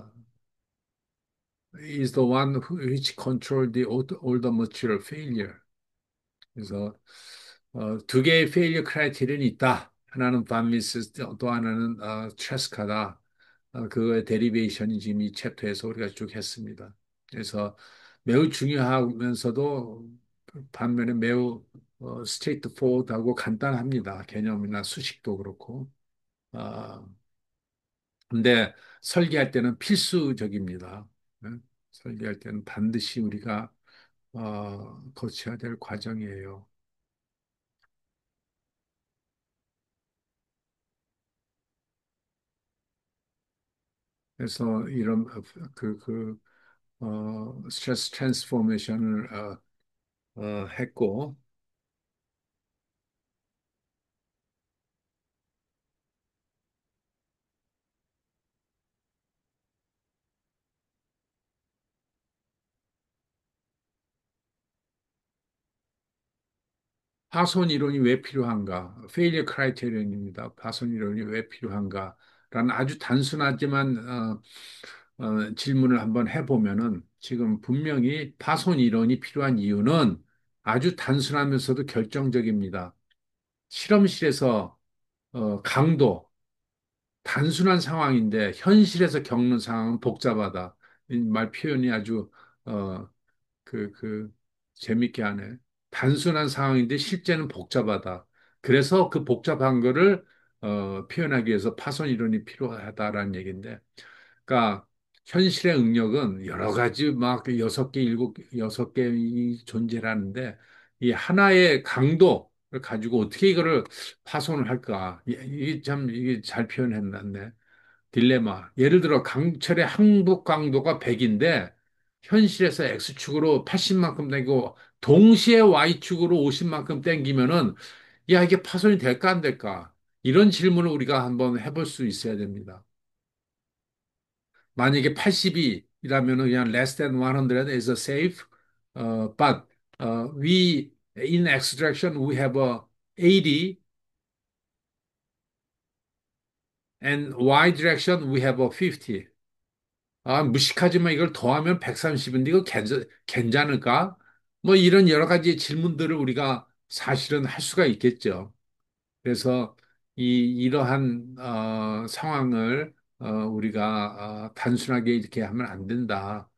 is the one which control the older material failure. 그래서 두 개의 페일리어 크라이테리언이 있다. 하나는 반미스, 또 하나는 트레스카다. 그거의 데리베이션이 지금 이 챕터에서 우리가 쭉 했습니다. 그래서 매우 중요하면서도 반면에 매우 스트레이트 포워드하고 간단합니다. 개념이나 수식도 그렇고. 어, 근데 설계할 때는 필수적입니다. 네? 설계할 때는 반드시 우리가 거쳐야 될 과정이에요. 그래서 이런 스트레스 트랜스포메이션을 했고, 파손 이론이 왜 필요한가? 페일리어 크라이테리언입니다. 파손 이론이 왜 필요한가? 라는 아주 단순하지만 질문을 한번 해보면은 지금 분명히 파손 이론이 필요한 이유는 아주 단순하면서도 결정적입니다. 실험실에서 강도, 단순한 상황인데 현실에서 겪는 상황은 복잡하다. 이 말 표현이 아주 어, 그 재밌게 하네. 단순한 상황인데 실제는 복잡하다. 그래서 그 복잡한 거를 표현하기 위해서 파손 이론이 필요하다라는 얘기인데, 그러니까 현실의 응력은 여러 가지 막 여섯 개, 일곱 개, 여섯 개 존재하는데 이 하나의 강도를 가지고 어떻게 이거를 파손을 할까? 이게 참 이게 잘 표현했네. 딜레마. 예를 들어 강철의 항복 강도가 100인데 현실에서 X축으로 80만큼 당기고 동시에 Y축으로 50만큼 당기면은 야, 이게 파손이 될까 안 될까? 이런 질문을 우리가 한번 해볼 수 있어야 됩니다. 만약에 82이라면은 그냥 less than 100 is a safe. But we in X direction we have a 80 and Y direction we have a 50. 무식하지만 이걸 더하면 130인데 이거 괜찮을까? 뭐 이런 여러 가지 질문들을 우리가 사실은 할 수가 있겠죠. 그래서 이러한 상황을 우리가 단순하게 이렇게 하면 안 된다.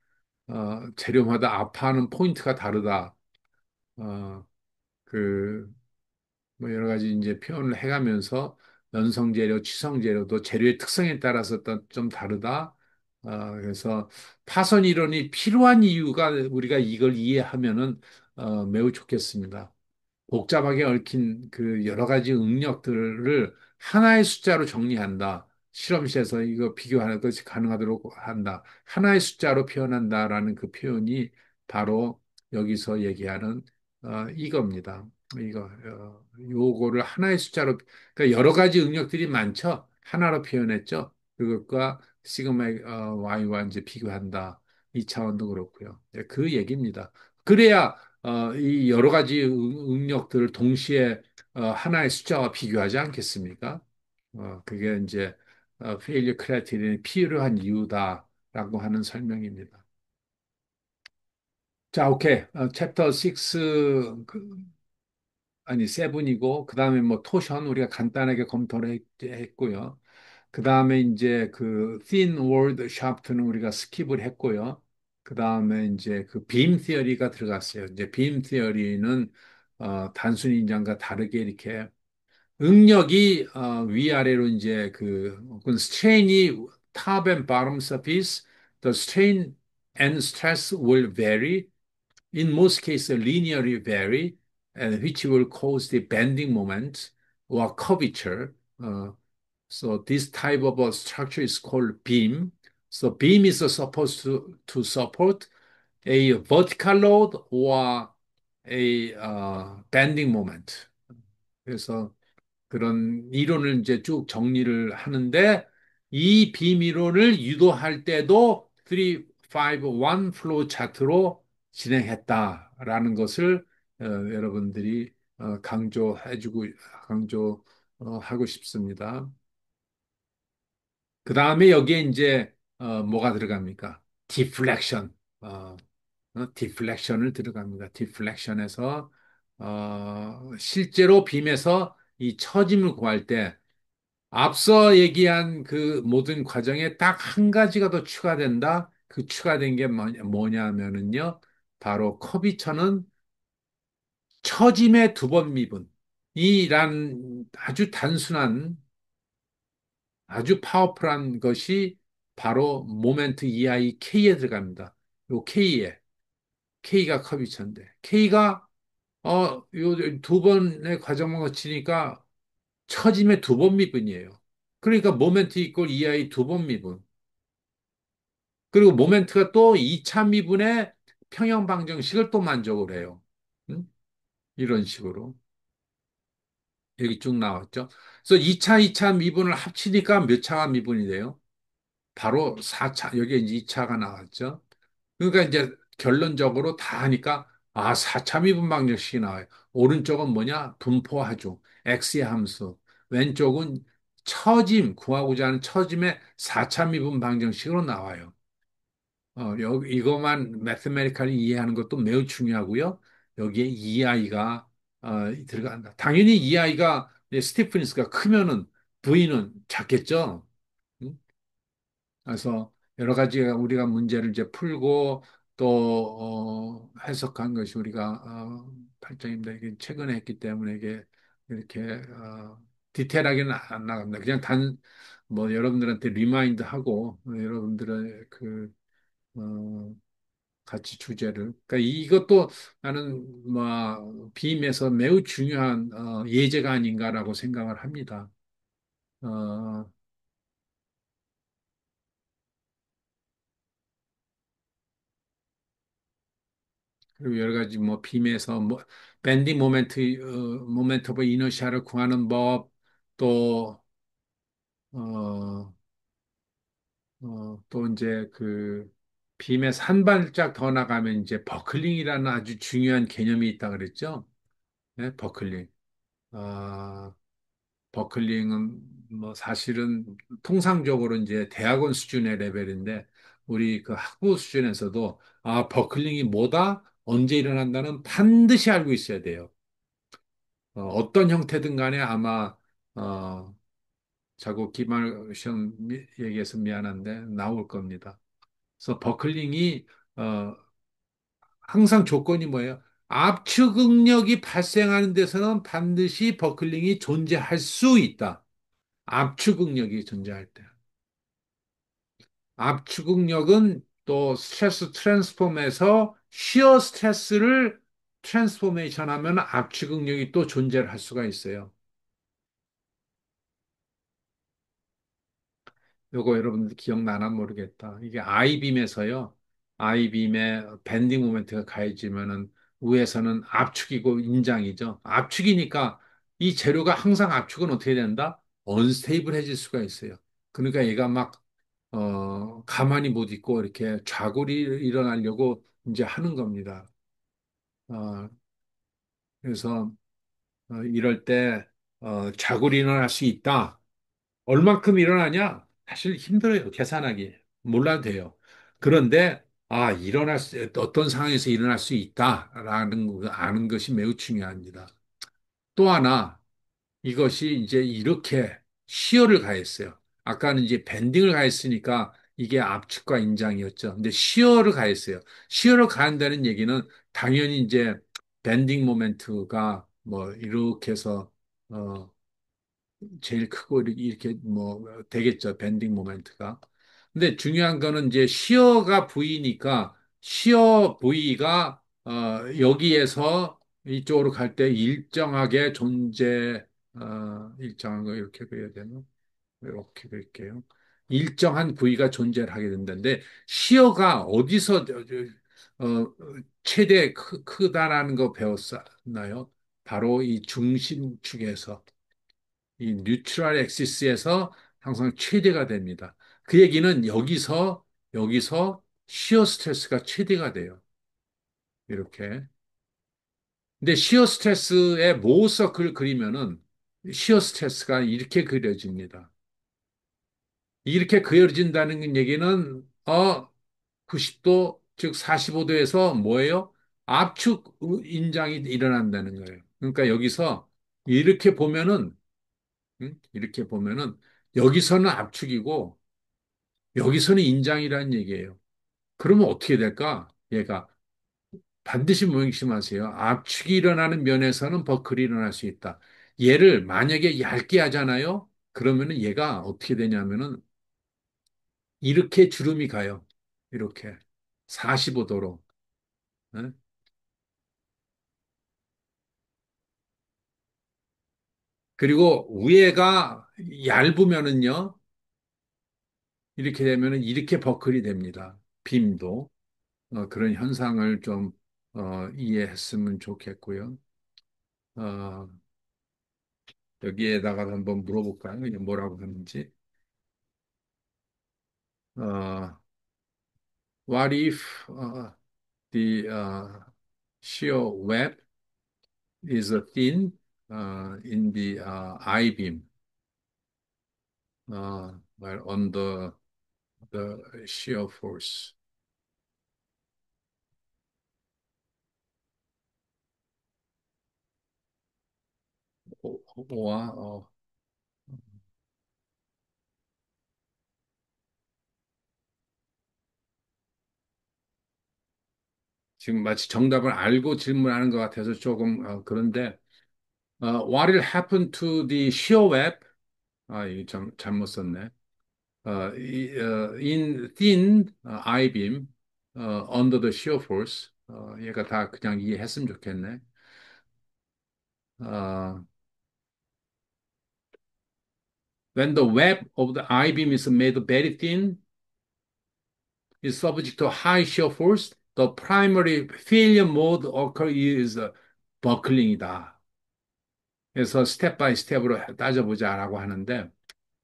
재료마다 아파하는 포인트가 다르다. 어, 그, 뭐 여러 가지 이제 표현을 해가면서 연성재료, 취성재료도 재료의 특성에 따라서 또 좀 다르다. 그래서 파선 이론이 필요한 이유가 우리가 이걸 이해하면은 매우 좋겠습니다. 복잡하게 얽힌 그 여러 가지 응력들을 하나의 숫자로 정리한다. 실험실에서 이거 비교하는 것이 가능하도록 한다. 하나의 숫자로 표현한다라는 그 표현이 바로 여기서 얘기하는 이겁니다. 요거를 하나의 숫자로, 그러니까 여러 가지 응력들이 많죠. 하나로 표현했죠. 그것과 시그마 y와 이제 비교한다. 이 차원도 그렇고요. 네, 그 얘기입니다. 그래야 이 여러 가지 응력들을 동시에 하나의 숫자와 비교하지 않겠습니까? 그게 이제 failure criterion 필요한 이유다라고 하는 설명입니다. 자, 오케이. 챕터 6, 아니, 7이고, 그 다음에 뭐, 토션, 우리가 간단하게 검토를 했고요. 그 다음에 이제 그, thin word sharp는 우리가 스킵을 했고요. 그 다음에 이제 그 빔 티어리가 들어갔어요. 이제 빔 티어리는, 단순 인장과 다르게 이렇게 응력이, 위아래로 이제 그, 혹은 strain이 top and bottom surface, the strain and stress will vary. In most cases, linearly vary, and which will cause the bending moment or curvature. So this type of a structure is called beam. So beam is supposed to support a vertical load or a bending moment. 그래서 그런 이론을 이제 쭉 정리를 하는데 이 빔이론을 유도할 때도 3, 5, 1 플로우 차트로 진행했다라는 것을 여러분들이 강조하고 싶습니다. 그 다음에 여기에 이제 뭐가 들어갑니까? 디플렉션, 디플렉션을 들어갑니다. 디플렉션에서 실제로 빔에서 이 처짐을 구할 때 앞서 얘기한 그 모든 과정에 딱 한 가지가 더 추가된다. 그 추가된 게 뭐냐면은요. 바로 커비처는 처짐의 두 번 미분. 이란 아주 단순한, 아주 파워풀한 것이 바로 모멘트 EI K에 들어갑니다. 요 K에. K가 커비처인데. K가, 요 두 번의 과정만 거치니까 처짐의 두 번 미분이에요. 그러니까 모멘트 이꼴 EI 두 번 미분. 그리고 모멘트가 또 2차 미분의 평형 방정식을 또 만족을 해요. 응? 이런 식으로. 여기 쭉 나왔죠. 그래서 2차 미분을 합치니까 몇 차가 미분이 돼요? 바로 4차, 여기 이제 2차가 나왔죠. 그러니까 이제 결론적으로 다 하니까, 4차 미분 방정식이 나와요. 오른쪽은 뭐냐? 분포하죠. x의 함수. 왼쪽은 처짐, 구하고자 하는 처짐의 4차 미분 방정식으로 나와요. 이것만 매스메리컬리 이해하는 것도 매우 중요하고요. 여기에 EI가 들어간다. 당연히 EI가 스티프니스가 크면은 V는 작겠죠. 음? 그래서 여러 가지 우리가 문제를 이제 풀고 또 해석한 것이 우리가 발전입니다. 이게 최근에 했기 때문에 이게 이렇게 디테일하게는 안 나갑니다. 그냥 뭐 여러분들한테 리마인드 하고 여러분들의 어, 같이 주제를. 그러니까 이것도 나는 뭐 빔에서 매우 중요한 예제가 아닌가라고 생각을 합니다. 어, 그리고 여러 가지 뭐 빔에서 뭐 밴딩 모멘트 오브 이너시아를 구하는 법, 또 어, 또 이제 그 빔에서 한 발짝 더 나가면 이제 버클링이라는 아주 중요한 개념이 있다 그랬죠. 네, 버클링. 어, 버클링은 뭐 사실은 통상적으로 이제 대학원 수준의 레벨인데 우리 그 학부 수준에서도 버클링이 뭐다? 언제 일어난다는 반드시 알고 있어야 돼요. 어떤 형태든 간에 아마 어, 자꾸 기말 시험 얘기해서 미안한데 나올 겁니다. 그래서 버클링이 어, 항상 조건이 뭐예요? 압축 응력이 발생하는 데서는 반드시 버클링이 존재할 수 있다. 압축 응력이 존재할 때. 압축 응력은 또 스트레스 트랜스폼에서 시어 스트레스를 트랜스포메이션 하면 압축 응력이 또 존재를 할 수가 있어요. 요거 여러분들 기억나나 모르겠다. 이게 아이빔에서요. 아이빔에 밴딩 모멘트가 가해지면은 위에서는 압축이고 인장이죠. 압축이니까 이 재료가 항상 압축은 어떻게 된다? 언스테이블해질 수가 있어요. 그러니까 얘가 막 가만히 못 있고 이렇게 좌골이 일어나려고 이제 하는 겁니다. 어, 그래서 이럴 때 좌골이 일어날 수 있다. 얼만큼 일어나냐? 사실 힘들어요. 계산하기. 몰라도 돼요. 그런데, 어떤 상황에서 일어날 수 있다라는 거 아는 것이 매우 중요합니다. 또 하나, 이것이 이제 이렇게 시어를 가했어요. 아까는 이제 밴딩을 가했으니까 이게 압축과 인장이었죠. 근데 시어를 가했어요. 시어를 가한다는 얘기는 당연히 이제 밴딩 모멘트가 뭐 이렇게 해서 어, 제일 크고 이렇게 뭐 되겠죠. 밴딩 모멘트가. 근데 중요한 거는 이제 시어가 부위니까 시어 부위가 여기에서 이쪽으로 갈 때 일정하게 일정한 거 이렇게 그려야 되나? 이렇게 그릴게요. 일정한 부위가 존재를 하게 된다는데 시어가 어디서 어, 최대 크다라는 거 배웠나요? 바로 이 중심축에서. 이 뉴트럴 엑시스에서 항상 최대가 됩니다. 그 얘기는 여기서 시어 스트레스가 최대가 돼요. 이렇게. 근데 시어 스트레스의 모서클 그리면은 시어 스트레스가 이렇게 그려집니다. 이렇게 그려진다는 얘기는 90도 즉 45도에서 뭐예요? 압축 인장이 일어난다는 거예요. 그러니까 여기서 이렇게 보면은 이렇게 보면은 여기서는 압축이고 여기서는 인장이라는 얘기예요. 그러면 어떻게 될까? 얘가 반드시 명심하세요. 압축이 일어나는 면에서는 버클이 일어날 수 있다. 얘를 만약에 얇게 하잖아요. 그러면은 얘가 어떻게 되냐면은 이렇게 주름이 가요. 이렇게 45도로. 그리고 위에가 얇으면은요. 이렇게 되면은 이렇게 버클이 됩니다. 빔도. 그런 현상을 좀 이해했으면 좋겠고요. 어, 여기에다가 한번 물어볼까요? 이게 뭐라고 하는지. 어, what if the shear web is thin in the I-beam while under the shear force? 와, 지금 마치 정답을 알고 질문하는 것 같아서 조금 그런데 what will happen to the shear web? 이게 잘못 썼네. in thin I-beam under the shear force. 얘가 다 그냥 이해했으면 좋겠네. 어, when the web of the I-beam is made very thin, is subject to high shear force, the primary failure mode occurs is buckling이다. 그래서 스텝 바이 스텝으로 따져보자라고 하는데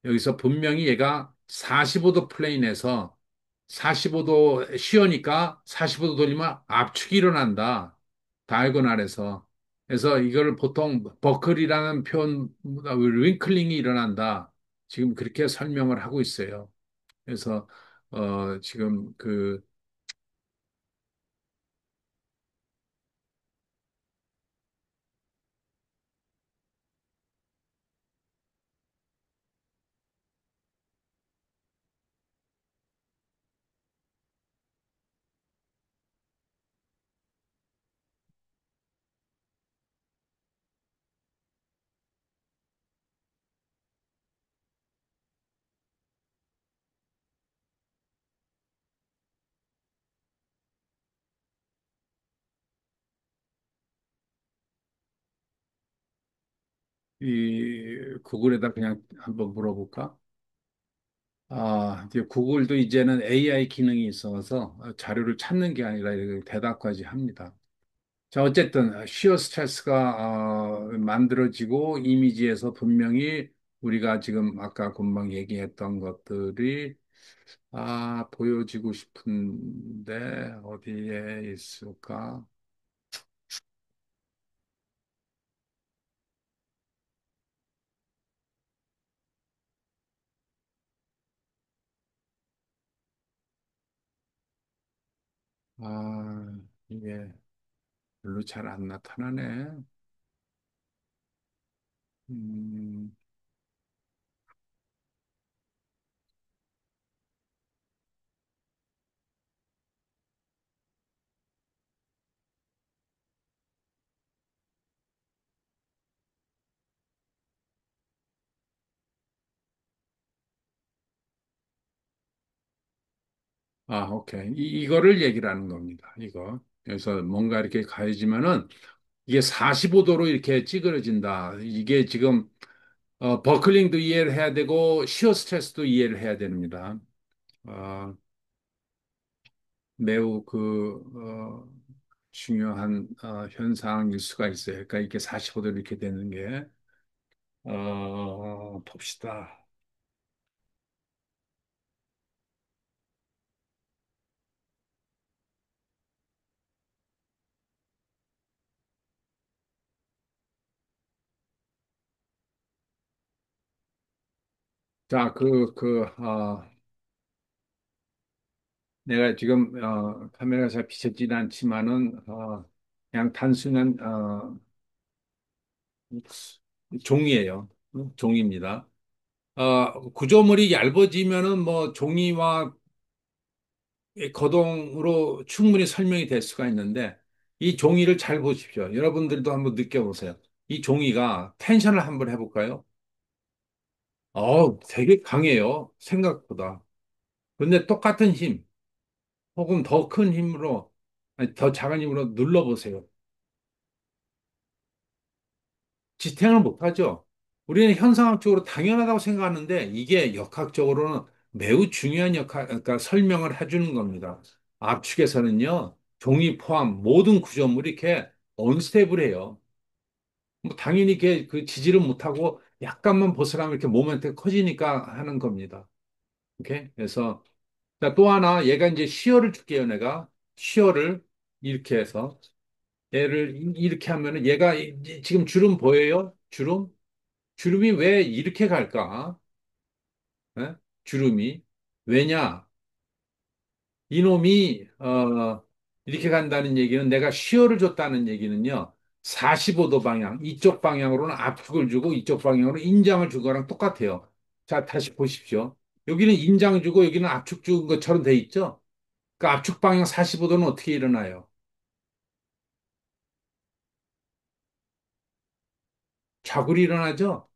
여기서 분명히 얘가 45도 플레인에서 45도 쉬어니까 45도 돌리면 압축이 일어난다. 다이고날에서. 그래서 이걸 보통 버클이라는 표현, 윙클링이 일어난다. 지금 그렇게 설명을 하고 있어요. 그래서 지금 이 구글에다 그냥 한번 물어볼까? 이제 구글도 이제는 AI 기능이 있어서 자료를 찾는 게 아니라 이렇게 대답까지 합니다. 자, 어쨌든 시어 스트레스가 만들어지고 이미지에서 분명히 우리가 지금 아까 금방 얘기했던 것들이 보여지고 싶은데 어디에 있을까? 아, 이게 별로 잘 안 나타나네. 음, 오케이. 이거를 얘기를 하는 겁니다. 이거. 그래서 뭔가 이렇게 가해지면은 이게 45도로 이렇게 찌그러진다. 이게 지금 버클링도 이해를 해야 되고 시어 스트레스도 이해를 해야 됩니다. 어, 매우 중요한 현상일 수가 있어요. 그러니까 이렇게 45도 이렇게 되는 게 봅시다. 자, 내가 지금 카메라가 잘 비춰지는 않지만은 그냥 단순한 종이에요. 종이입니다. 구조물이 얇아지면은 뭐 종이와 거동으로 충분히 설명이 될 수가 있는데 이 종이를 잘 보십시오. 여러분들도 한번 느껴보세요. 이 종이가 텐션을 한번 해볼까요? 되게 강해요. 생각보다. 근데 똑같은 힘 혹은 더 큰 힘으로 아니, 더 작은 힘으로 눌러보세요. 지탱을 못하죠. 우리는 현상학적으로 당연하다고 생각하는데 이게 역학적으로는 매우 중요한 그러니까 설명을 해주는 겁니다. 압축에서는요, 종이 포함 모든 구조물이 이렇게 언스테이블해요. 뭐 당연히 이게 그 지지를 못하고 약간만 벗어나면 이렇게 모멘트 커지니까 하는 겁니다. 오케이? 그래서 자, 또 하나 얘가 이제 시어를 줄게요, 내가. 시어를 이렇게 해서 얘를 이렇게 하면은 얘가 지금 주름 보여요? 주름? 주름이 왜 이렇게 갈까? 예? 주름이. 왜냐? 이놈이, 이렇게 간다는 얘기는 내가 시어를 줬다는 얘기는요. 45도 방향, 이쪽 방향으로는 압축을 주고 이쪽 방향으로 인장을 준 거랑 똑같아요. 자, 다시 보십시오. 여기는 인장 주고 여기는 압축 준 것처럼 돼 있죠? 그 압축 방향 45도는 어떻게 일어나요? 좌굴이 일어나죠?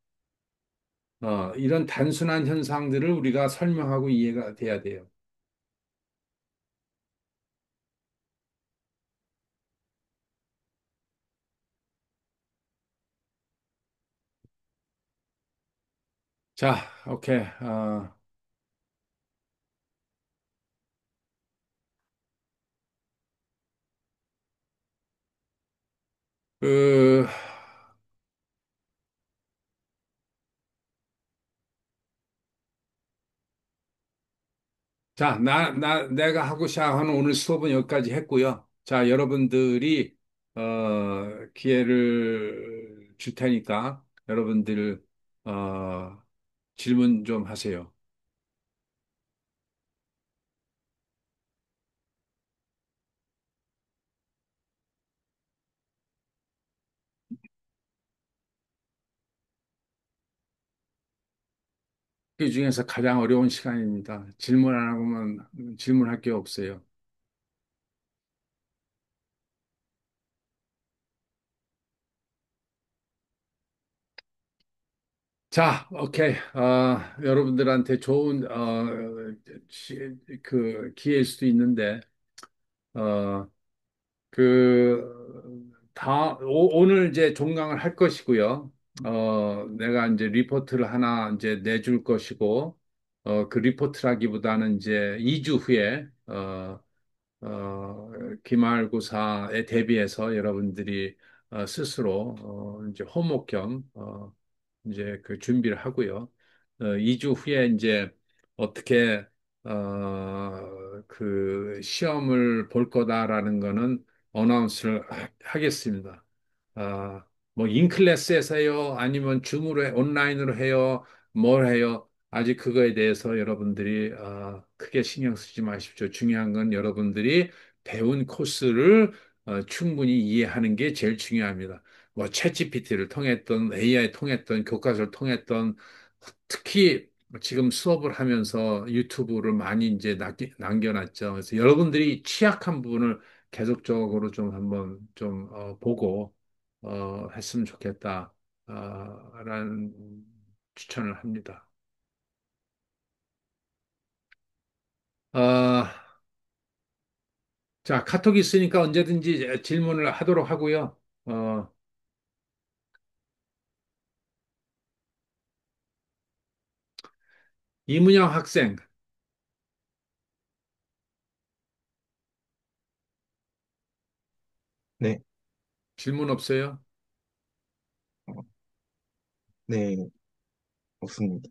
이런 단순한 현상들을 우리가 설명하고 이해가 돼야 돼요. 자, 오케이. 그, 자, 내가 하고 시작하는 오늘 수업은 여기까지 했고요. 자, 여러분들이, 기회를 줄 테니까, 여러분들, 어, 질문 좀 하세요. 그 중에서 가장 어려운 시간입니다. 질문 안 하고만 질문할 게 없어요. 자, 오케이. 여러분들한테 좋은, 기회일 수도 있는데, 어, 오늘 이제 종강을 할 것이고요. 내가 이제 리포트를 하나 이제 내줄 것이고, 그 리포트라기보다는 이제 2주 후에, 기말고사에 대비해서 여러분들이 스스로 이제 호목 겸 이제 그 준비를 하고요. 2주 후에 이제 어떻게 그 시험을 볼 거다라는 거는 어나운스를 하겠습니다. 아, 뭐 인클래스에서 해요? 아니면 줌으로 온라인으로 해요? 뭘 해요? 아직 그거에 대해서 여러분들이 크게 신경 쓰지 마십시오. 중요한 건 여러분들이 배운 코스를 충분히 이해하는 게 제일 중요합니다. 뭐 챗GPT를 통했던 AI 통했던 교과서를 통했던 특히 지금 수업을 하면서 유튜브를 많이 이제 남겨놨죠. 그래서 여러분들이 취약한 부분을 계속적으로 좀 한번 좀 보고 했으면 좋겠다 라는 추천을 합니다. 어, 자, 카톡 있으니까 언제든지 질문을 하도록 하고요. 어, 이문영 학생, 네, 질문 없어요? 어, 네, 없습니다.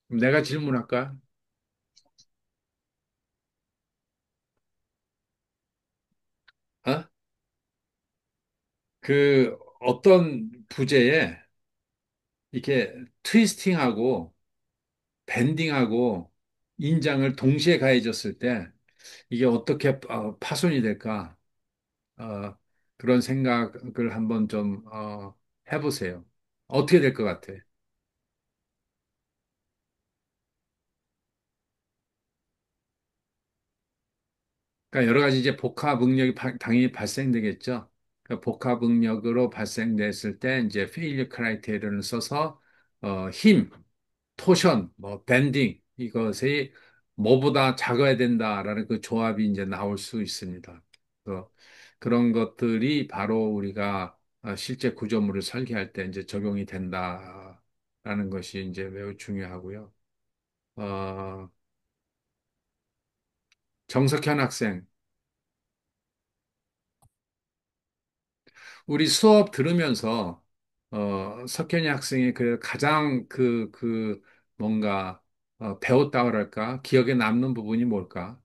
그럼 내가 질문할까? 어? 그 어떤 부제에 이렇게 트위스팅하고 밴딩하고 인장을 동시에 가해졌을 때 이게 어떻게 파손이 될까? 어, 그런 생각을 한번 좀 해보세요. 어떻게 될 것 같아? 그러니까 여러 가지 이제 복합 응력이 당연히 발생되겠죠. 그 복합 응력으로 발생됐을 때 이제 페일리어 크라이테리언을 써서 힘, 토션, 뭐 밴딩 이것이 뭐보다 작아야 된다라는 그 조합이 이제 나올 수 있습니다. 그런 것들이 바로 우리가 실제 구조물을 설계할 때 이제 적용이 된다라는 것이 이제 매우 중요하고요. 어, 정석현 학생, 우리 수업 들으면서 석현이 학생이 그 가장 뭔가 배웠다 그럴까? 기억에 남는 부분이 뭘까?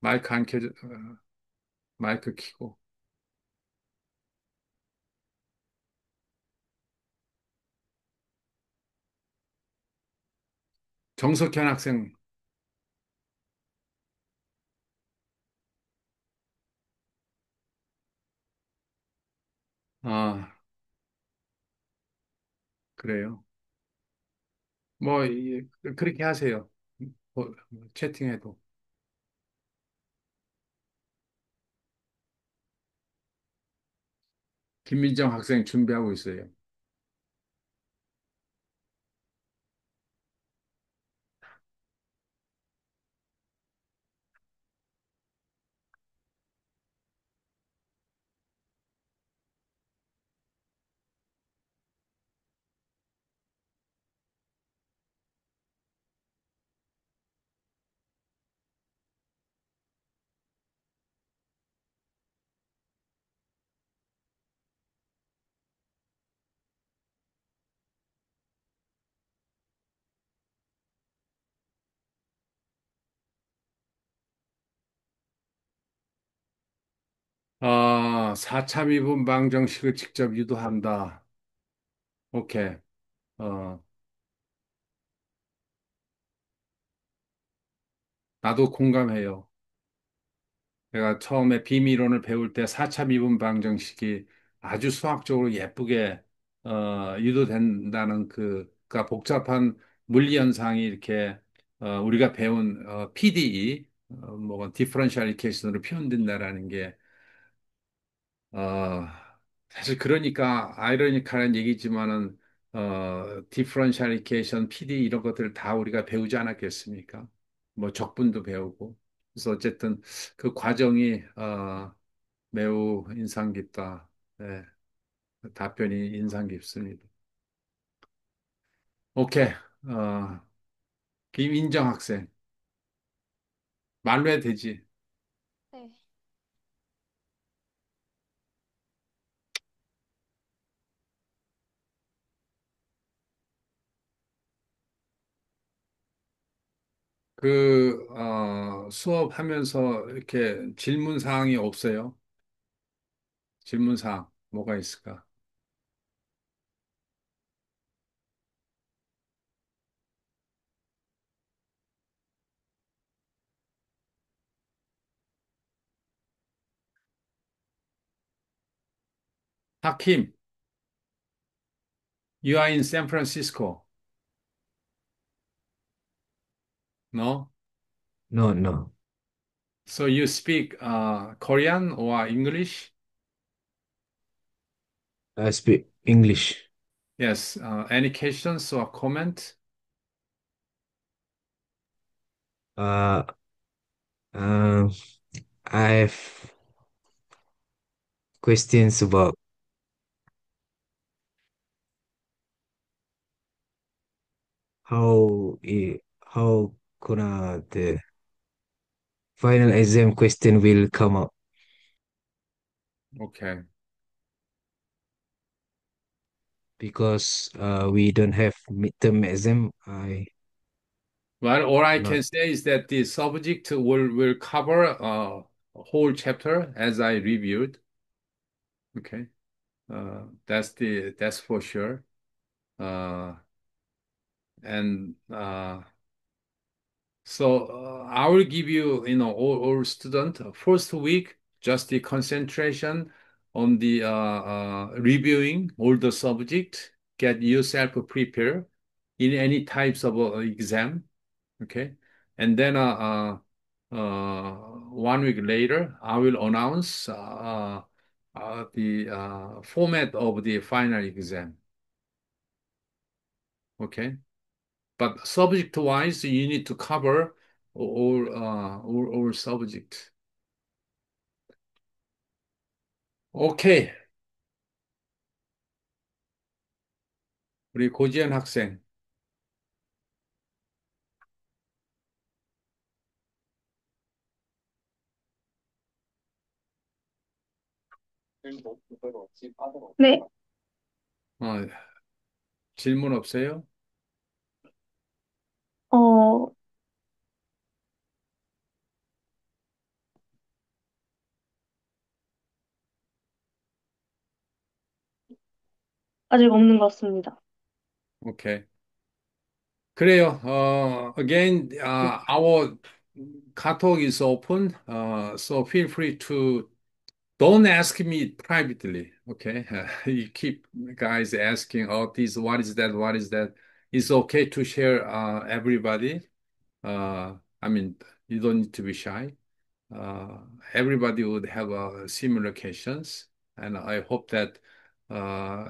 마이크 안 켜져, 마이크 켜고. 정석현 학생, 아, 그래요. 뭐, 그렇게 하세요. 채팅해도. 김민정 학생 준비하고 있어요. 아, 4차 미분 방정식을 직접 유도한다. 오케이. 어, 나도 공감해요. 내가 처음에 비미론을 배울 때 4차 미분 방정식이 아주 수학적으로 예쁘게 유도된다는 그니까 복잡한 물리 현상이 이렇게 우리가 배운 PDE 뭐 디퍼런셜 이퀘이션으로 표현된다라는 게 어, 사실 그러니까 아이러니컬한 얘기지만은 디퍼런셜 이퀘이션, PD 이런 것들 다 우리가 배우지 않았겠습니까? 뭐 적분도 배우고 그래서 어쨌든 그 과정이 매우 인상 깊다. 네, 답변이 인상 깊습니다. 오케이. 어, 김인정 학생. 말로 해도 되지. 네. 수업하면서 이렇게 질문 사항이 없어요? 질문 사항, 뭐가 있을까? Hakim, you are in San Francisco, no? No, no. So you speak Korean or English? I speak English. Yes. Any questions or comment? Uh, um, I have questions about how gonna the final exam question will come up Okay. because we don't have midterm exam. I Well, all I not can say is that the subject will cover a whole chapter as I reviewed. Okay. That's for sure. Uh, and So I will give you, all student first week, just the concentration on the reviewing all the subject, get yourself prepared in any types of exam, okay? And then 1 week later, I will announce the format of the final exam, okay? But subject-wise, you need to cover all subject. 오케이. 우리 고지현 학생. 네. 어, 질문 없어요? 어, 아직 없는 것 같습니다. 오케이. 그래요. Again, our Katalog is open. So feel free to don't ask me privately. Okay. You keep guys asking, oh, this, what is that? What is that? It's okay to share, everybody. I mean, you don't need to be shy. Uh, Everybody would have similar questions, and I hope that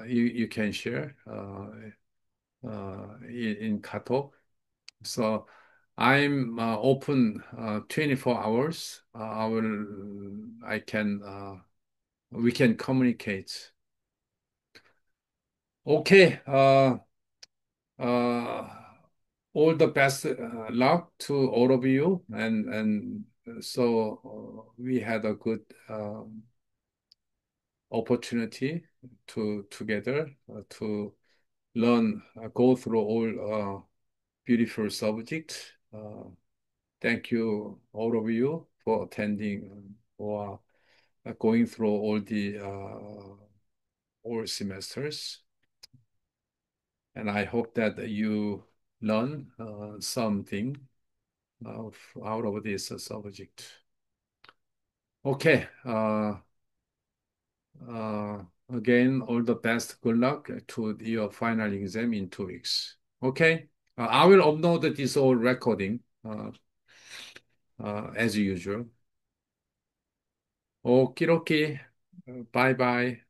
you can share in Kato. So I'm open 24 hours. We can communicate. Okay. Uh, all the best luck to all of you, and so we had a good opportunity to together to learn, go through all beautiful subject. Thank you, all of you, for attending or going through all semesters. And I hope that you learn something out of this subject. Okay. Again, all the best. Good luck to your final exam in 2 weeks. Okay. I will upload this whole recording as usual. 오키로키. Bye bye.